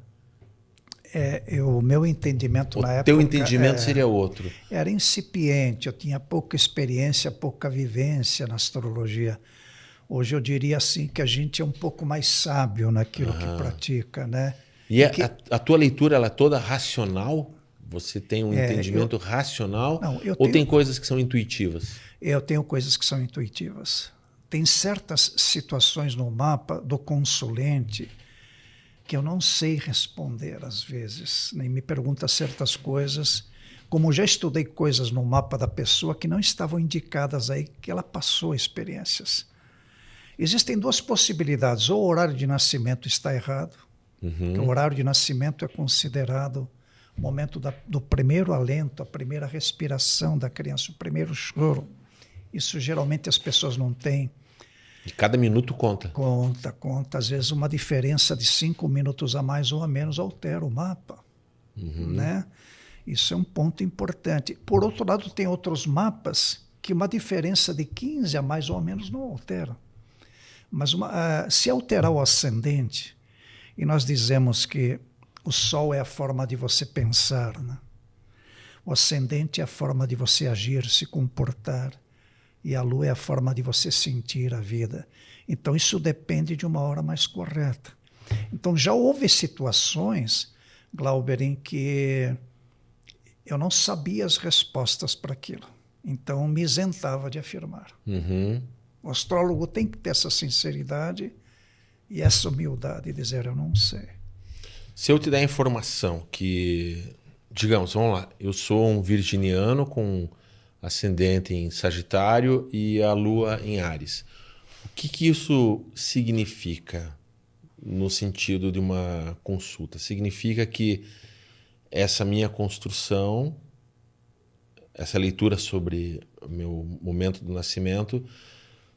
O meu entendimento na época... O teu entendimento seria outro. Era incipiente, eu tinha pouca experiência, pouca vivência na astrologia. Hoje eu diria assim que a gente é um pouco mais sábio naquilo que pratica, né? E a tua leitura ela é toda racional? Você tem um entendimento racional? Não, ou tem coisas que são intuitivas? Eu tenho coisas que são intuitivas. Tem certas situações no mapa do consulente que eu não sei responder às vezes. Nem me pergunta certas coisas, como já estudei coisas no mapa da pessoa que não estavam indicadas aí, que ela passou experiências. Existem 2 possibilidades. Ou o horário de nascimento está errado, que o horário de nascimento é considerado o momento do primeiro alento, a primeira respiração da criança, o primeiro choro. Isso geralmente as pessoas não têm. E cada minuto conta. Conta. Às vezes uma diferença de 5 minutos a mais ou a menos altera o mapa. Né? Isso é um ponto importante. Por outro lado, tem outros mapas que uma diferença de 15 a mais ou a menos não altera. Mas se alterar o ascendente, e nós dizemos que o Sol é a forma de você pensar, né? O ascendente é a forma de você agir, se comportar, e a Lua é a forma de você sentir a vida. Então isso depende de uma hora mais correta. Então já houve situações, Glauber, em que eu não sabia as respostas para aquilo. Então me isentava de afirmar. O astrólogo tem que ter essa sinceridade e essa humildade de dizer eu não sei. Se eu te der a informação que, digamos, vamos lá, eu sou um virginiano com ascendente em Sagitário e a Lua em Áries. O que isso significa no sentido de uma consulta? Significa que essa minha construção, essa leitura sobre o meu momento do nascimento,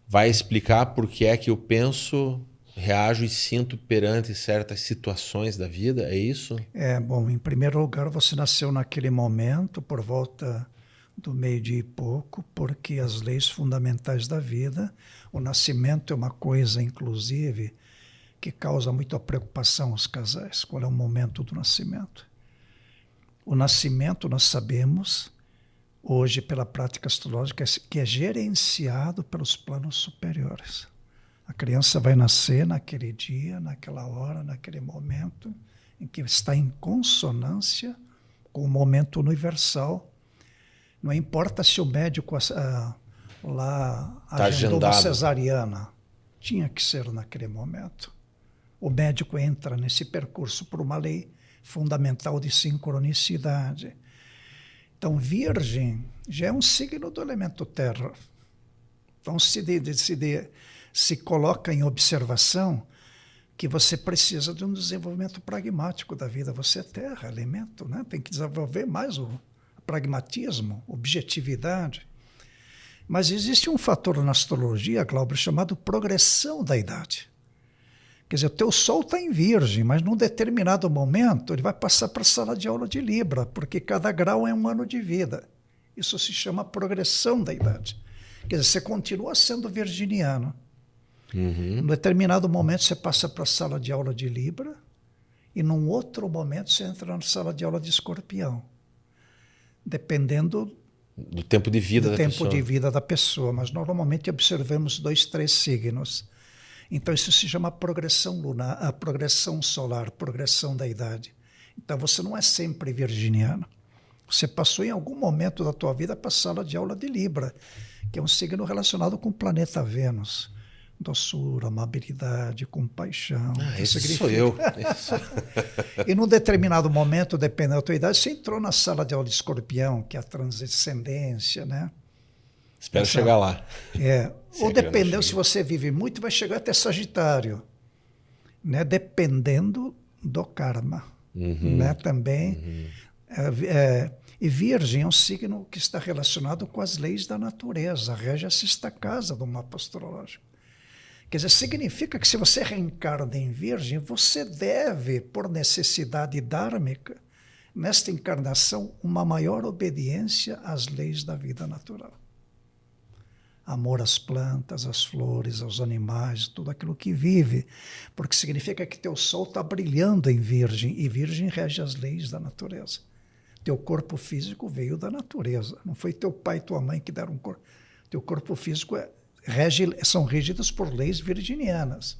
vai explicar por que é que eu penso, reajo e sinto perante certas situações da vida? É isso? Bom, em primeiro lugar, você nasceu naquele momento, por volta do meio-dia e pouco, porque as leis fundamentais da vida, o nascimento é uma coisa, inclusive, que causa muita preocupação aos casais. Qual é o momento do nascimento? O nascimento, nós sabemos, hoje, pela prática astrológica, que é gerenciado pelos planos superiores. A criança vai nascer naquele dia, naquela hora, naquele momento, em que está em consonância com o momento universal. Não importa se o médico lá agendou uma cesariana. Tinha que ser naquele momento. O médico entra nesse percurso por uma lei fundamental de sincronicidade. Então, Virgem já é um signo do elemento terra. Então, se coloca em observação que você precisa de um desenvolvimento pragmático da vida. Você é terra, elemento, né? Tem que desenvolver mais o pragmatismo, objetividade. Mas existe um fator na astrologia, Glauber, chamado progressão da idade. Quer dizer, o teu Sol está em Virgem, mas num determinado momento ele vai passar para a sala de aula de Libra, porque cada grau é um ano de vida. Isso se chama progressão da idade. Quer dizer, você continua sendo virginiano. Em determinado momento você passa para a sala de aula de Libra e num outro momento você entra na sala de aula de Escorpião. Dependendo do tempo de vida da pessoa. Do tempo de vida da pessoa, mas normalmente observamos 2, 3 signos. Então isso se chama progressão lunar, a progressão solar, progressão da idade. Então você não é sempre virginiano. Você passou em algum momento da tua vida para a sala de aula de Libra, que é um signo relacionado com o planeta Vênus. Doçura, amabilidade, compaixão. Esse sou eu. E num determinado momento, dependendo da tua idade, você entrou na sala de aula de Escorpião, que é a transcendência, né? Espero chegar lá. Ou dependendo, se você vive muito, vai chegar até Sagitário, né? Dependendo do karma, né? Também. E Virgem é um signo que está relacionado com as leis da natureza, rege a sexta casa do mapa astrológico. Quer dizer, significa que se você reencarna em Virgem, você deve, por necessidade dármica, nesta encarnação, uma maior obediência às leis da vida natural. Amor às plantas, às flores, aos animais, tudo aquilo que vive, porque significa que teu Sol está brilhando em Virgem, e Virgem rege as leis da natureza. Teu corpo físico veio da natureza, não foi teu pai e tua mãe que deram um corpo. Teu corpo físico são rígidos por leis virginianas,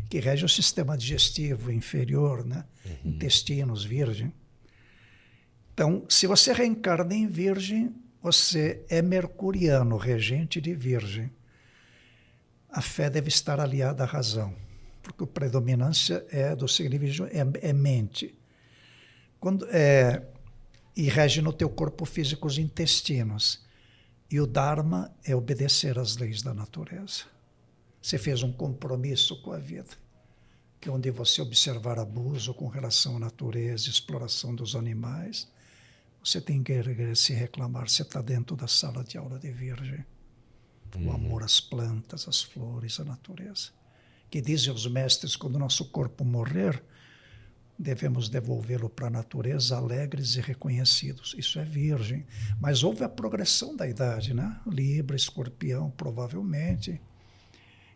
que regem o sistema digestivo inferior, né? Intestinos, Virgem. Então, se você reencarna em Virgem, você é mercuriano, regente de Virgem. A fé deve estar aliada à razão, porque a predominância do signo Virgem é mente. E rege no teu corpo físico os intestinos. E o Dharma é obedecer às leis da natureza. Você fez um compromisso com a vida, que é onde você observar abuso com relação à natureza, exploração dos animais, você tem que se reclamar, você está dentro da sala de aula de Virgem. O amor às plantas, às flores, à natureza. Que dizem os mestres, quando o nosso corpo morrer, devemos devolvê-lo para a natureza alegres e reconhecidos. Isso é Virgem. Mas houve a progressão da idade, né? Libra, Escorpião, provavelmente.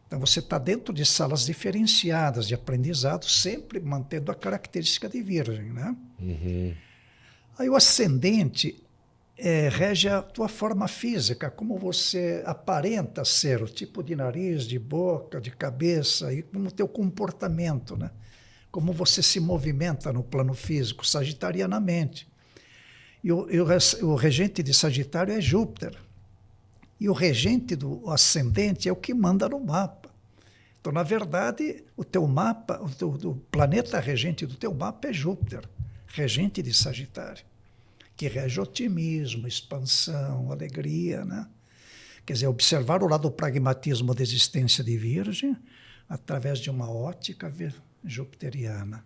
Então você está dentro de salas diferenciadas de aprendizado, sempre mantendo a característica de Virgem, né? Aí o ascendente rege a tua forma física, como você aparenta ser, o tipo de nariz, de boca, de cabeça, e como o teu comportamento, né? Como você se movimenta no plano físico, sagitarianamente. E o regente de Sagitário é Júpiter. E o regente do ascendente é o que manda no mapa. Então, na verdade, o teu mapa, o planeta regente do teu mapa é Júpiter, regente de Sagitário, que rege otimismo, expansão, alegria, né? Quer dizer, observar o lado do pragmatismo da existência de Virgem através de uma ótica jupiteriana.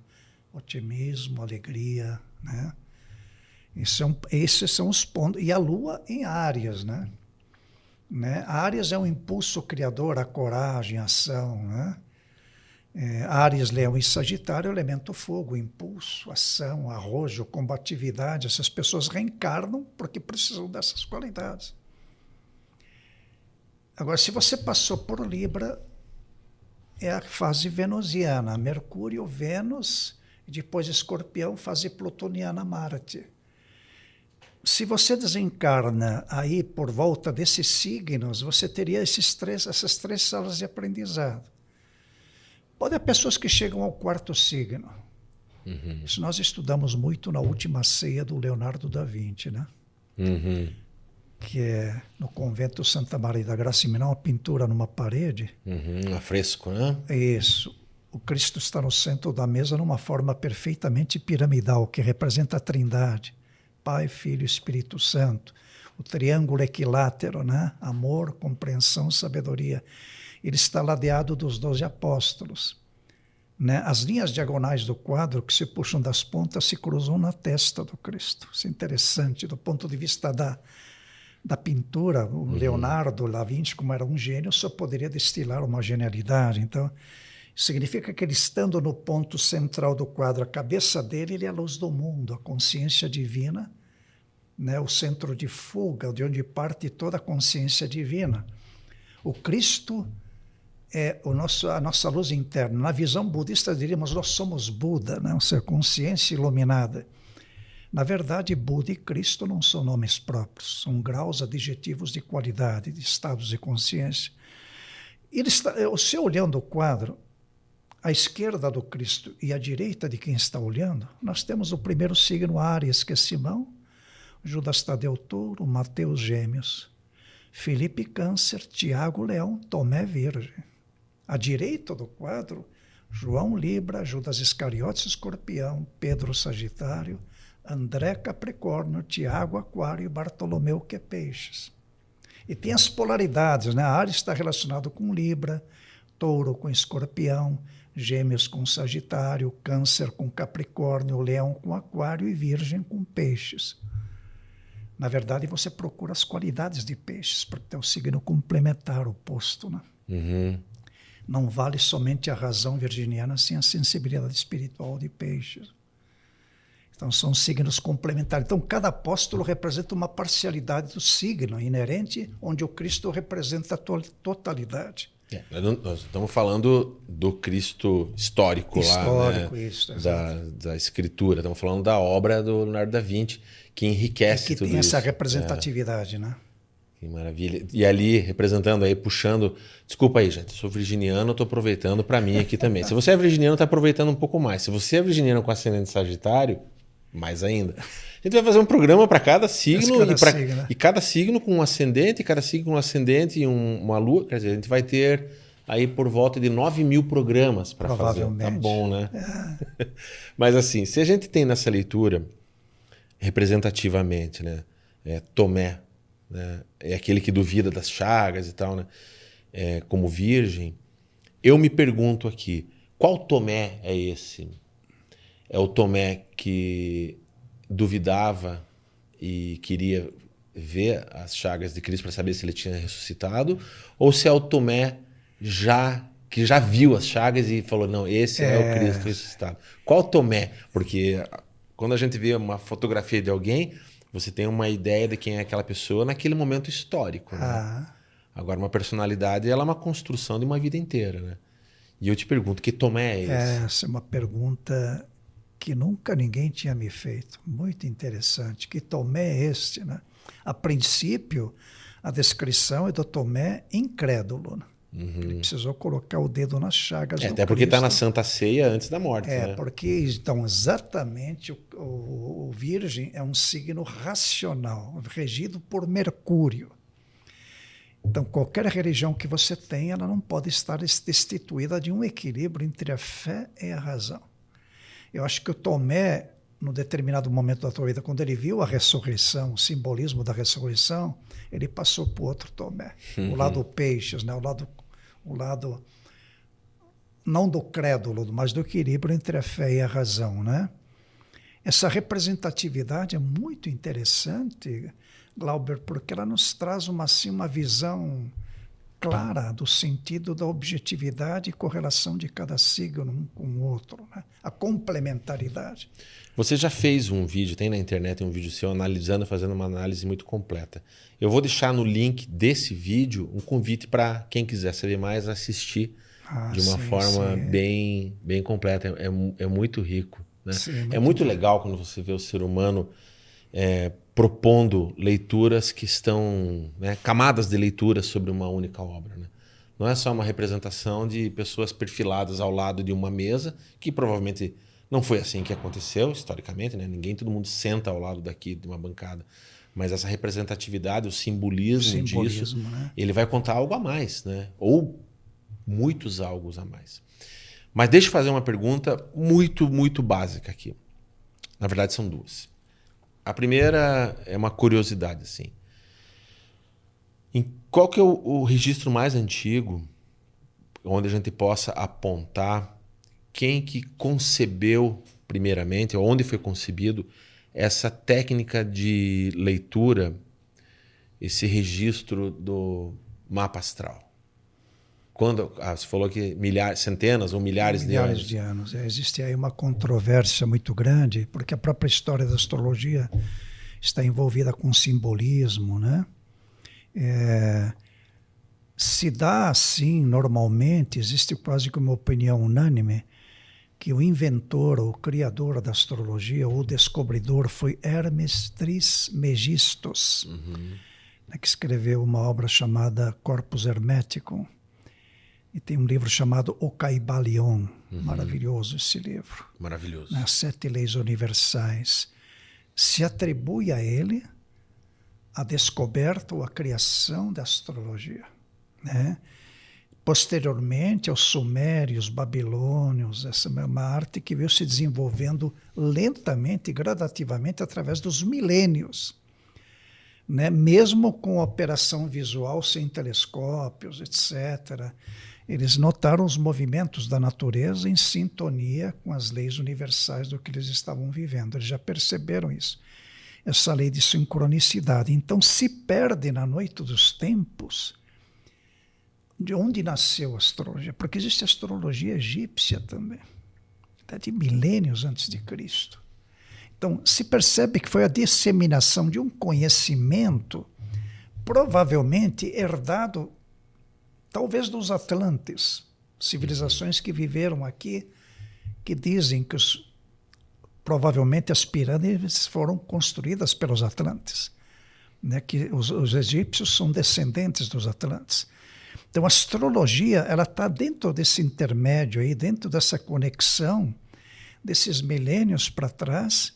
Otimismo, alegria, né? Esses são os pontos. E a Lua em Áries, né? Áries é um impulso criador, a coragem, a ação, né? Áries, Leão e Sagitário, elemento fogo, impulso, ação, arrojo, combatividade. Essas pessoas reencarnam porque precisam dessas qualidades. Agora, se você passou por Libra, é a fase venusiana, Mercúrio, Vênus, depois Escorpião, fase plutoniana, Marte. Se você desencarna aí por volta desses signos, você teria essas três salas de aprendizado. Pode haver pessoas que chegam ao quarto signo. Isso nós estudamos muito na Última Ceia do Leonardo da Vinci, né? Que é no convento Santa Maria da Graça, uma pintura numa parede. Um fresco, né? Isso. O Cristo está no centro da mesa numa forma perfeitamente piramidal, que representa a Trindade. Pai, Filho e Espírito Santo. O triângulo equilátero, né? Amor, compreensão, sabedoria. Ele está ladeado dos 12 apóstolos. Né? As linhas diagonais do quadro que se puxam das pontas se cruzam na testa do Cristo. Isso é interessante do ponto de vista da pintura. O Leonardo da Vinci, como era um gênio, só poderia destilar uma genialidade. Então, significa que ele, estando no ponto central do quadro, a cabeça dele, ele é a luz do mundo, a consciência divina, né? O centro de fuga, de onde parte toda a consciência divina. O Cristo é a nossa luz interna. Na visão budista, diríamos, nós somos Buda, né? Ou seja, consciência iluminada. Na verdade, Buda e Cristo não são nomes próprios, são graus adjetivos de qualidade, de estados de consciência. Você olhando o quadro, à esquerda do Cristo e à direita de quem está olhando, nós temos o primeiro signo Áries, que é Simão, Judas Tadeu Touro, Mateus Gêmeos, Felipe Câncer, Tiago Leão, Tomé Virgem. À direita do quadro, João Libra, Judas Iscariotes Escorpião, Pedro Sagitário, André Capricórnio, Tiago Aquário e Bartolomeu que é Peixes. E tem as polaridades, né? A Áries está relacionado com Libra, Touro com Escorpião, Gêmeos com Sagitário, Câncer com Capricórnio, Leão com Aquário e Virgem com Peixes. Na verdade, você procura as qualidades de Peixes, porque é o signo complementar oposto, né? Não vale somente a razão virginiana sem a sensibilidade espiritual de Peixes. Então, são signos complementares. Então, cada apóstolo representa uma parcialidade do signo inerente, onde o Cristo representa a totalidade. Nós estamos falando do Cristo histórico lá, né? Isso, da escritura. Estamos falando da obra do Leonardo da Vinci, que enriquece tudo isso. Que tem essa representatividade, né? Que maravilha. E ali, representando aí, puxando... Desculpa aí, gente, sou virginiano, estou aproveitando para mim aqui também. Se você é virginiano, está aproveitando um pouco mais. Se você é virginiano com ascendente Sagitário, mais ainda. A gente vai fazer um programa para cada signo, e cada signo com um ascendente, cada signo com um ascendente e uma lua. Quer dizer, a gente vai ter aí por volta de 9.000 programas para fazer. Tá bom, né? Mas assim, se a gente tem nessa leitura, representativamente, né? Tomé, né? É aquele que duvida das chagas e tal, né? Como virgem. Eu me pergunto aqui, qual Tomé é esse? É o Tomé que duvidava e queria ver as chagas de Cristo para saber se ele tinha ressuscitado? Ou se é o Tomé que já viu as chagas e falou, não, esse é o Cristo ressuscitado? Qual Tomé? Porque quando a gente vê uma fotografia de alguém, você tem uma ideia de quem é aquela pessoa naquele momento histórico, né? Agora, uma personalidade, ela é uma construção de uma vida inteira, né? E eu te pergunto, que Tomé é esse? Essa é uma pergunta que nunca ninguém tinha me feito. Muito interessante. Que Tomé é este, né? A princípio, a descrição é do Tomé incrédulo, né? Ele precisou colocar o dedo nas chagas do até porque está na Santa Ceia antes da morte. Né? Porque, então, exatamente, o Virgem é um signo racional, regido por Mercúrio. Então, qualquer religião que você tenha, ela não pode estar destituída de um equilíbrio entre a fé e a razão. Eu acho que o Tomé, no determinado momento da sua vida, quando ele viu a ressurreição, o simbolismo da ressurreição, ele passou para o outro Tomé. O lado peixes, né? o lado não do crédulo, mas do equilíbrio entre a fé e a razão, né? Essa representatividade é muito interessante, Glauber, porque ela nos traz uma visão clara do sentido da objetividade e correlação de cada signo um com o outro, né? A complementaridade. Você já fez um vídeo, tem na internet um vídeo seu analisando, fazendo uma análise muito completa. Eu vou deixar no link desse vídeo um convite para quem quiser saber mais assistir de uma forma bem completa. É muito rico, né? Sim, é muito legal quando você vê o ser humano propondo leituras que estão, né, camadas de leituras sobre uma única obra, né? Não é só uma representação de pessoas perfiladas ao lado de uma mesa, que provavelmente não foi assim que aconteceu historicamente, né? Todo mundo senta ao lado daqui de uma bancada. Mas essa representatividade, o simbolismo disso, né? Ele vai contar algo a mais, né? Ou muitos algos a mais. Mas deixa eu fazer uma pergunta muito básica aqui. Na verdade, são duas. A primeira é uma curiosidade, assim. Qual que é o registro mais antigo onde a gente possa apontar quem que concebeu primeiramente, onde foi concebido essa técnica de leitura, esse registro do mapa astral? Quando você falou que centenas ou milhares de anos. De anos. Existe aí uma controvérsia muito grande, porque a própria história da astrologia está envolvida com simbolismo, né? Se dá assim, normalmente, existe quase que uma opinião unânime, que o inventor, ou criador da astrologia, ou descobridor, foi Hermes Trismegistos, que escreveu uma obra chamada Corpus Hermeticum. E tem um livro chamado O Caibalion. Maravilhoso esse livro. Maravilhoso. As 7 leis universais. Se atribui a ele a descoberta ou a criação da astrologia, né? Posteriormente, aos sumérios, babilônios, essa mesma arte que veio se desenvolvendo lentamente e gradativamente através dos milênios, né? Mesmo com operação visual sem telescópios, etc., eles notaram os movimentos da natureza em sintonia com as leis universais do que eles estavam vivendo. Eles já perceberam isso, essa lei de sincronicidade. Então se perde na noite dos tempos de onde nasceu a astrologia, porque existe a astrologia egípcia também, até de milênios antes de Cristo. Então se percebe que foi a disseminação de um conhecimento provavelmente herdado talvez dos Atlantes, civilizações que viveram aqui, que dizem que provavelmente as pirâmides foram construídas pelos Atlantes, né? Que os egípcios são descendentes dos Atlantes. Então a astrologia ela está dentro desse intermédio aí, dentro dessa conexão desses milênios para trás,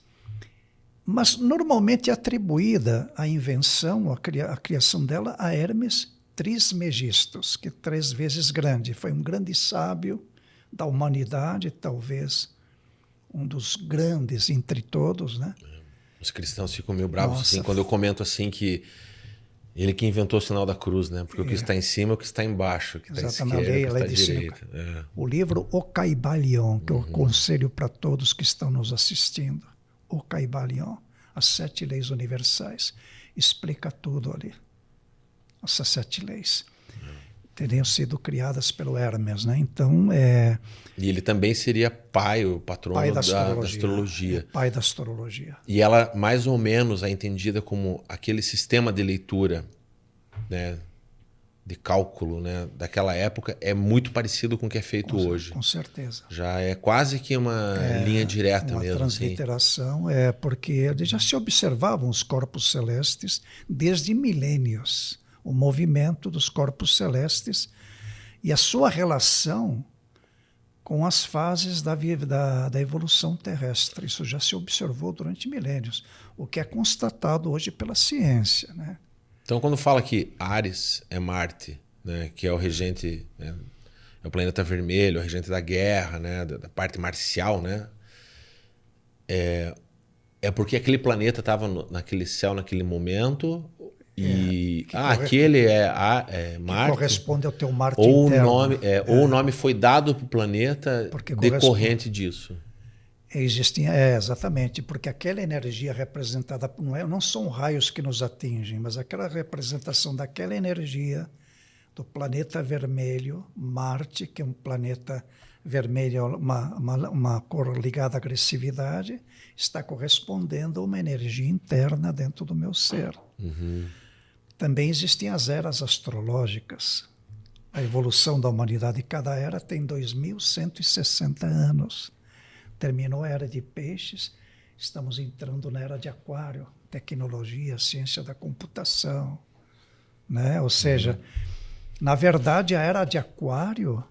mas normalmente é atribuída a invenção, a criação dela a Hermes Trismegistos, que 3 vezes grande, foi um grande sábio da humanidade, talvez um dos grandes entre todos, né? Os cristãos ficam meio bravos assim, quando eu comento assim que ele que inventou o sinal da cruz, né? Porque o que está em cima é o que está embaixo, o que está à esquerda, o que está à direita. O livro O Caibalion, que eu aconselho para todos que estão nos assistindo. O Caibalion, as 7 leis universais, explica tudo ali. Essas 7 leis teriam sido criadas pelo Hermes, né? Então, E ele também seria o patrono da astrologia. Pai da astrologia. E ela, mais ou menos, é entendida como aquele sistema de leitura, né, de cálculo, né, daquela época, é muito parecido com o que é feito hoje. Com certeza. Já é quase que uma linha direta uma mesmo. Uma transliteração, porque já se observavam os corpos celestes desde milênios. O movimento dos corpos celestes e a sua relação com as fases da evolução terrestre. Isso já se observou durante milênios, o que é constatado hoje pela ciência, né? Então, quando fala que Áries é Marte, né, que é o regente, né, é o planeta vermelho, o regente da guerra, né, da parte marcial, né, é porque aquele planeta estava naquele céu naquele momento. Aquele é Marte. Que corresponde ao teu Marte ou interno. Ou o nome foi dado para o planeta decorrente disso. Exatamente, porque aquela energia representada não são raios que nos atingem, mas aquela representação daquela energia do planeta vermelho, Marte, que é um planeta vermelho, uma cor ligada à agressividade, está correspondendo a uma energia interna dentro do meu ser. Também existem as eras astrológicas. A evolução da humanidade, cada era tem 2.160 anos. Terminou a era de peixes, estamos entrando na era de aquário, tecnologia, ciência da computação, né? Ou seja, na verdade a era de aquário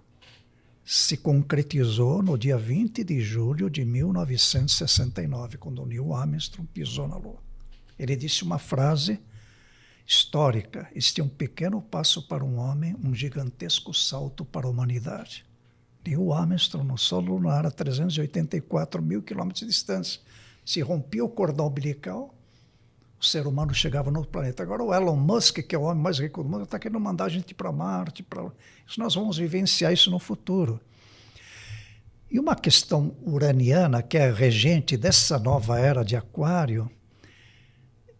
se concretizou no dia 20 de julho de 1969, quando o Neil Armstrong pisou na Lua. Ele disse uma frase histórica: este é um pequeno passo para um homem, um gigantesco salto para a humanidade. Neil Armstrong no solo lunar a 384 mil quilômetros de distância. Se rompia o cordão umbilical, o ser humano chegava no outro planeta. Agora o Elon Musk, que é o homem mais rico do mundo, está querendo mandar a gente para Marte. Isso nós vamos vivenciar isso no futuro. E uma questão uraniana, que é regente dessa nova era de Aquário,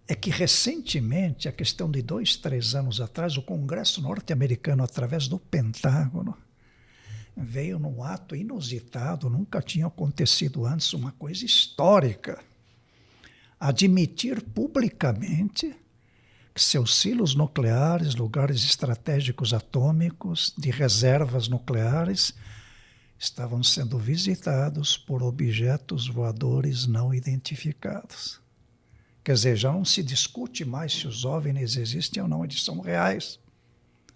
é que recentemente, a questão de 2, 3 anos atrás, o Congresso norte-americano, através do Pentágono, veio num ato inusitado, nunca tinha acontecido antes, uma coisa histórica, admitir publicamente que seus silos nucleares, lugares estratégicos atômicos, de reservas nucleares, estavam sendo visitados por objetos voadores não identificados. Quer dizer, já não se discute mais se os OVNIs existem ou não, eles são reais.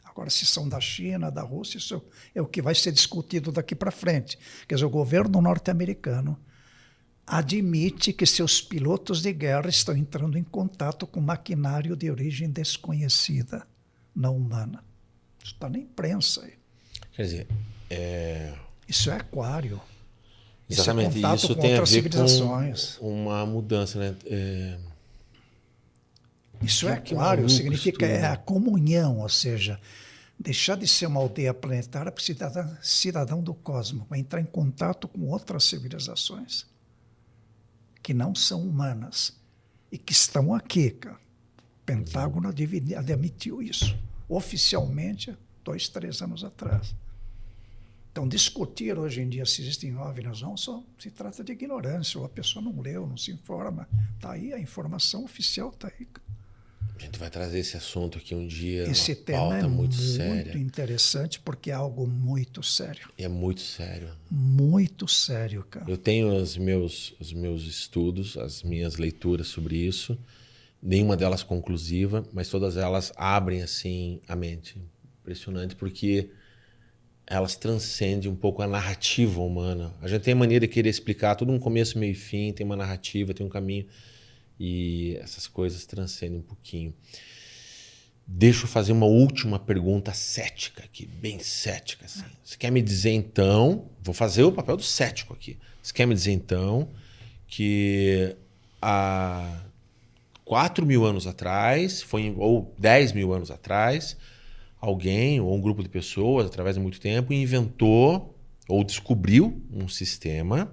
Agora, se são da China, da Rússia, isso é o que vai ser discutido daqui para frente. Quer dizer, o governo norte-americano admite que seus pilotos de guerra estão entrando em contato com maquinário de origem desconhecida, não humana. Isso está na imprensa aí. Quer dizer, isso é Aquário. Exatamente, isso, isso tem a ver com uma mudança, né? Isso é Aquário, significa a comunhão, ou seja, deixar de ser uma aldeia planetária para cidadão do cosmos, vai entrar em contato com outras civilizações que não são humanas e que estão aqui, cara. O Pentágono admitiu isso oficialmente 2, 3 anos atrás. Então, discutir hoje em dia se existem OVNIs ou não, só se trata de ignorância, ou a pessoa não leu, não se informa. Está aí, a informação oficial está aí. A gente vai trazer esse assunto aqui um dia. Esse tema é muito interessante, porque é algo muito sério. E é muito sério. Muito sério, cara. Eu tenho os meus estudos, as minhas leituras sobre isso, nenhuma delas conclusiva, mas todas elas abrem assim a mente. Impressionante, porque elas transcendem um pouco a narrativa humana. A gente tem a mania de querer explicar tudo um começo, meio e fim, tem uma narrativa, tem um caminho. E essas coisas transcendem um pouquinho. Deixa eu fazer uma última pergunta cética aqui, bem cética. Assim. Você quer me dizer então, vou fazer o papel do cético aqui. Você quer me dizer então que há 4.000 anos atrás, ou 10.000 anos atrás, alguém ou um grupo de pessoas, através de muito tempo, inventou ou descobriu um sistema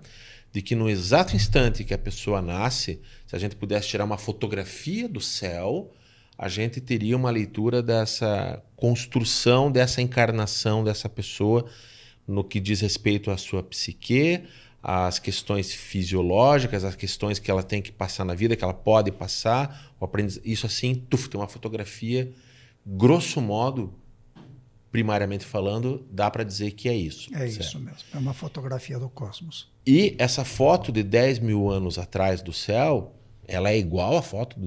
de que no exato instante que a pessoa nasce, se a gente pudesse tirar uma fotografia do céu, a gente teria uma leitura dessa construção, dessa encarnação dessa pessoa no que diz respeito à sua psique, às questões fisiológicas, às questões que ela tem que passar na vida, que ela pode passar, isso assim, tem uma fotografia, grosso modo, primariamente falando, dá para dizer que é isso. É certo? Isso mesmo, é uma fotografia do cosmos. E essa foto de 10.000 anos atrás do céu, ela é igual à foto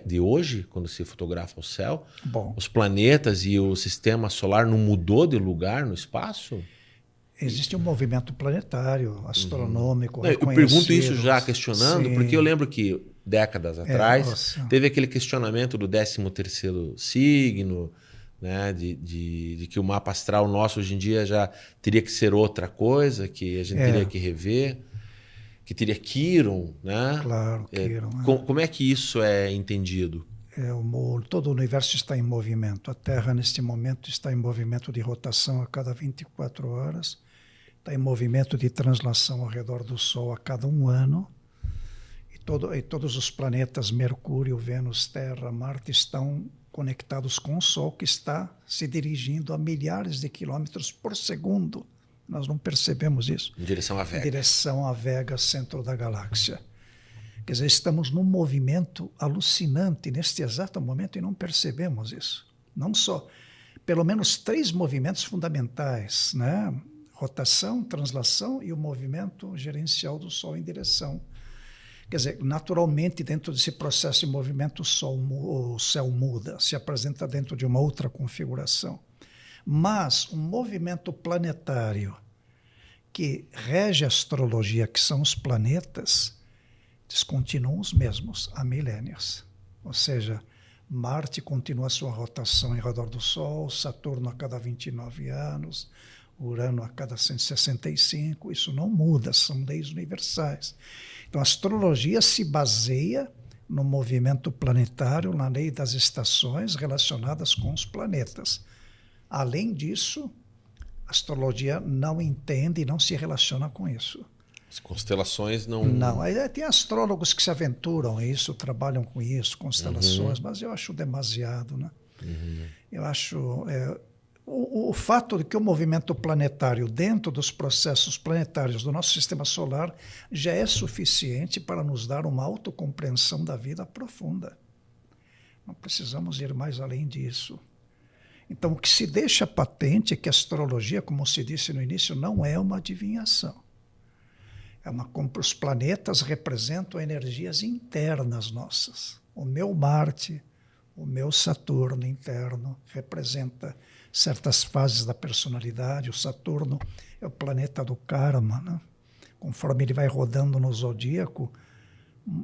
de hoje, quando se fotografa o céu? Bom, os planetas e o sistema solar não mudou de lugar no espaço? Existe um movimento planetário, astronômico, não, eu pergunto isso já questionando, sim, porque eu lembro que décadas atrás teve aquele questionamento do 13º signo, né, de que o mapa astral nosso hoje em dia já teria que ser outra coisa, que a gente teria que rever, que teria Quiron, né? Claro, Quiron. Como é que isso é entendido? Todo o universo está em movimento. A Terra, neste momento, está em movimento de rotação a cada 24 horas, está em movimento de translação ao redor do Sol a cada 1 ano, e todos os planetas, Mercúrio, Vênus, Terra, Marte, estão conectados com o Sol, que está se dirigindo a milhares de quilômetros por segundo. Nós não percebemos isso. Em direção à Vega. Em direção à Vega, centro da galáxia. Quer dizer, estamos num movimento alucinante neste exato momento e não percebemos isso. Não só, pelo menos 3 movimentos fundamentais, né? Rotação, translação e o movimento gerencial do Sol em direção. Quer dizer, naturalmente, dentro desse processo de movimento, o céu muda, se apresenta dentro de uma outra configuração. Mas um movimento planetário que rege a astrologia, que são os planetas, eles continuam os mesmos há milênios. Ou seja, Marte continua a sua rotação em redor do Sol, Saturno a cada 29 anos, Urano a cada 165, isso não muda, são leis universais. Então a astrologia se baseia no movimento planetário, na lei das estações relacionadas com os planetas. Além disso, a astrologia não entende e não se relaciona com isso. As constelações não... Não, aí tem astrólogos que se aventuram isso, trabalham com isso, constelações, mas eu acho demasiado, né? Eu acho... O fato de que o movimento planetário dentro dos processos planetários do nosso sistema solar já é suficiente para nos dar uma autocompreensão da vida profunda. Não precisamos ir mais além disso. Então, o que se deixa patente é que a astrologia, como se disse no início, não é uma adivinhação. Os planetas representam energias internas nossas. O meu Marte, o meu Saturno interno representa certas fases da personalidade. O Saturno é o planeta do karma, né? Conforme ele vai rodando no zodíaco,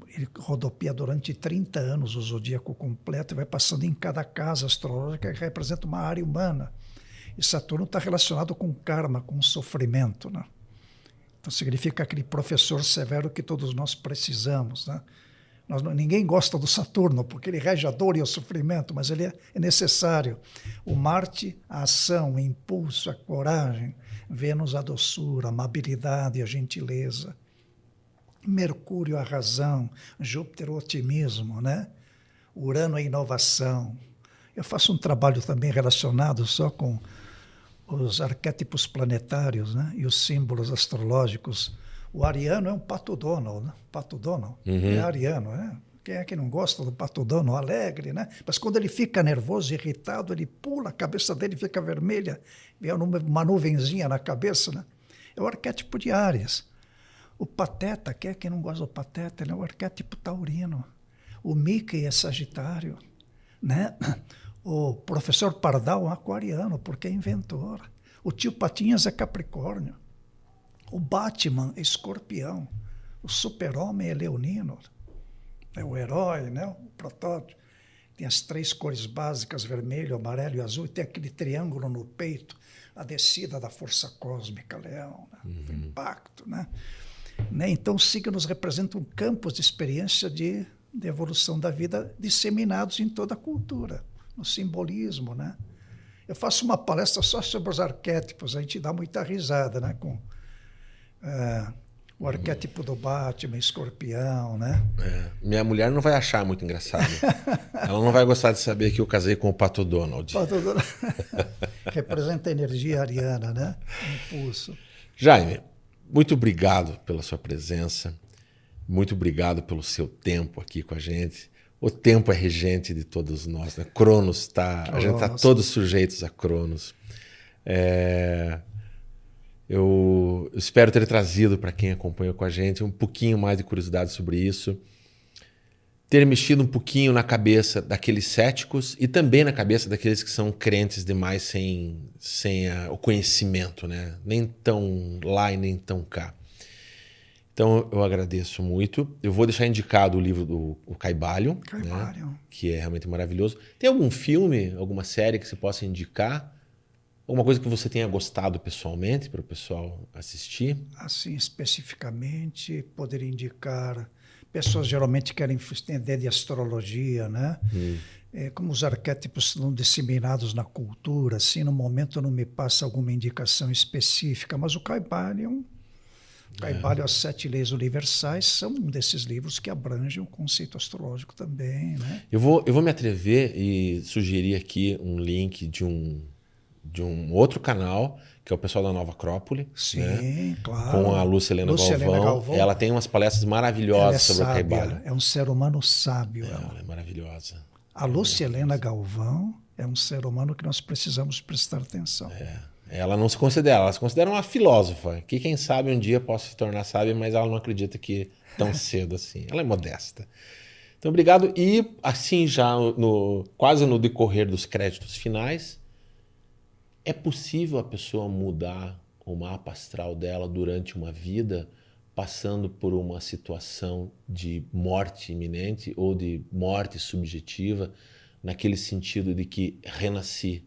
ele rodopia durante 30 anos o zodíaco completo e vai passando em cada casa astrológica que representa uma área humana. E Saturno está relacionado com karma, com sofrimento, né? Então significa aquele professor severo que todos nós precisamos, né? Ninguém gosta do Saturno, porque ele rege a dor e o sofrimento, mas ele é necessário. O Marte, a ação, o impulso, a coragem. Vênus, a doçura, a amabilidade, a gentileza. Mercúrio, a razão. Júpiter, o otimismo, né? Urano, a inovação. Eu faço um trabalho também relacionado só com os arquétipos planetários, né? E os símbolos astrológicos. O ariano é um Pato Donald, né? Pato Donald é ariano, né? Quem é que não gosta do Pato Donald? Alegre, né? Mas quando ele fica nervoso, irritado, ele pula, a cabeça dele fica vermelha, vem uma nuvenzinha na cabeça, né? É o arquétipo de Áries. O Pateta, quem é que não gosta do Pateta? Ele é o arquétipo taurino. O Mickey é Sagitário, né? O professor Pardal é um aquariano, porque é inventor. O tio Patinhas é Capricórnio. O Batman é Escorpião. O Super-Homem é Leonino. É o herói, né? O protótipo. Tem as 3 cores básicas, vermelho, amarelo e azul, e tem aquele triângulo no peito, a descida da força cósmica, Leão, né? O impacto, né? Então, os signos representam campos de experiência de evolução da vida disseminados em toda a cultura, no simbolismo, né? Eu faço uma palestra só sobre os arquétipos, a gente dá muita risada, né? Com o arquétipo do Batman, Escorpião, né? Minha mulher não vai achar muito engraçado. Ela não vai gostar de saber que eu casei com o Pato Donald. Pato Donald representa a energia ariana, né? O impulso. Jaime, muito obrigado pela sua presença. Muito obrigado pelo seu tempo aqui com a gente. O tempo é regente de todos nós, né? Cronos está... A gente está todos sujeitos a Cronos. Eu espero ter trazido para quem acompanhou com a gente um pouquinho mais de curiosidade sobre isso, ter mexido um pouquinho na cabeça daqueles céticos e também na cabeça daqueles que são crentes demais sem o conhecimento, né? Nem tão lá e nem tão cá. Então eu agradeço muito. Eu vou deixar indicado o livro do Caibalho, né? Que é realmente maravilhoso. Tem algum filme, alguma série que você possa indicar? Alguma coisa que você tenha gostado pessoalmente para o pessoal assistir? Assim, especificamente, poderia indicar... Pessoas geralmente querem entender de astrologia, né? Como os arquétipos são disseminados na cultura, assim, no momento não me passa alguma indicação específica, mas o Caibalho, As 7 Leis Universais, são um desses livros que abrangem o conceito astrológico também, né? Eu vou me atrever e sugerir aqui um link de um outro canal, que é o pessoal da Nova Acrópole. Sim, né? Claro. Com a Lúcia Helena Galvão. Ela tem umas palestras maravilhosas sobre o Caibalho. É um ser humano sábio. Ela é maravilhosa. A Lúcia Helena Galvão é um ser humano que nós precisamos prestar atenção. Ela não se considera, ela se considera uma filósofa, que quem sabe um dia possa se tornar sábia, mas ela não acredita que tão cedo assim. Ela é modesta. Então, obrigado. E assim, já quase no decorrer dos créditos finais, é possível a pessoa mudar o mapa astral dela durante uma vida, passando por uma situação de morte iminente ou de morte subjetiva, naquele sentido de que renasci.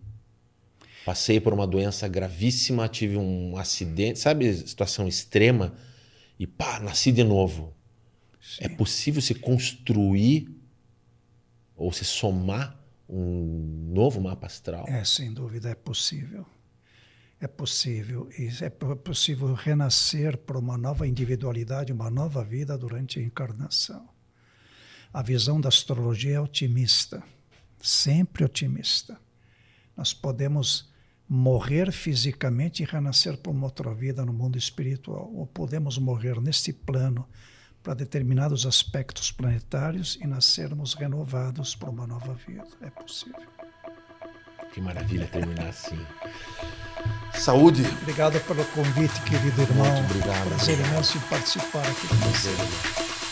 Passei por uma doença gravíssima, tive um acidente, sabe, situação extrema, e pá, nasci de novo. É possível se construir ou se somar um novo mapa astral? Sem dúvida, é possível. É possível. E é possível renascer para uma nova individualidade, uma nova vida durante a encarnação. A visão da astrologia é otimista, sempre otimista. Nós podemos morrer fisicamente e renascer para uma outra vida no mundo espiritual, ou podemos morrer neste plano para determinados aspectos planetários e nascermos renovados para uma nova vida. É possível. Que maravilha terminar assim. Saúde! Obrigado pelo convite, querido irmão. Muito obrigado. Prazer imenso em participar aqui com você.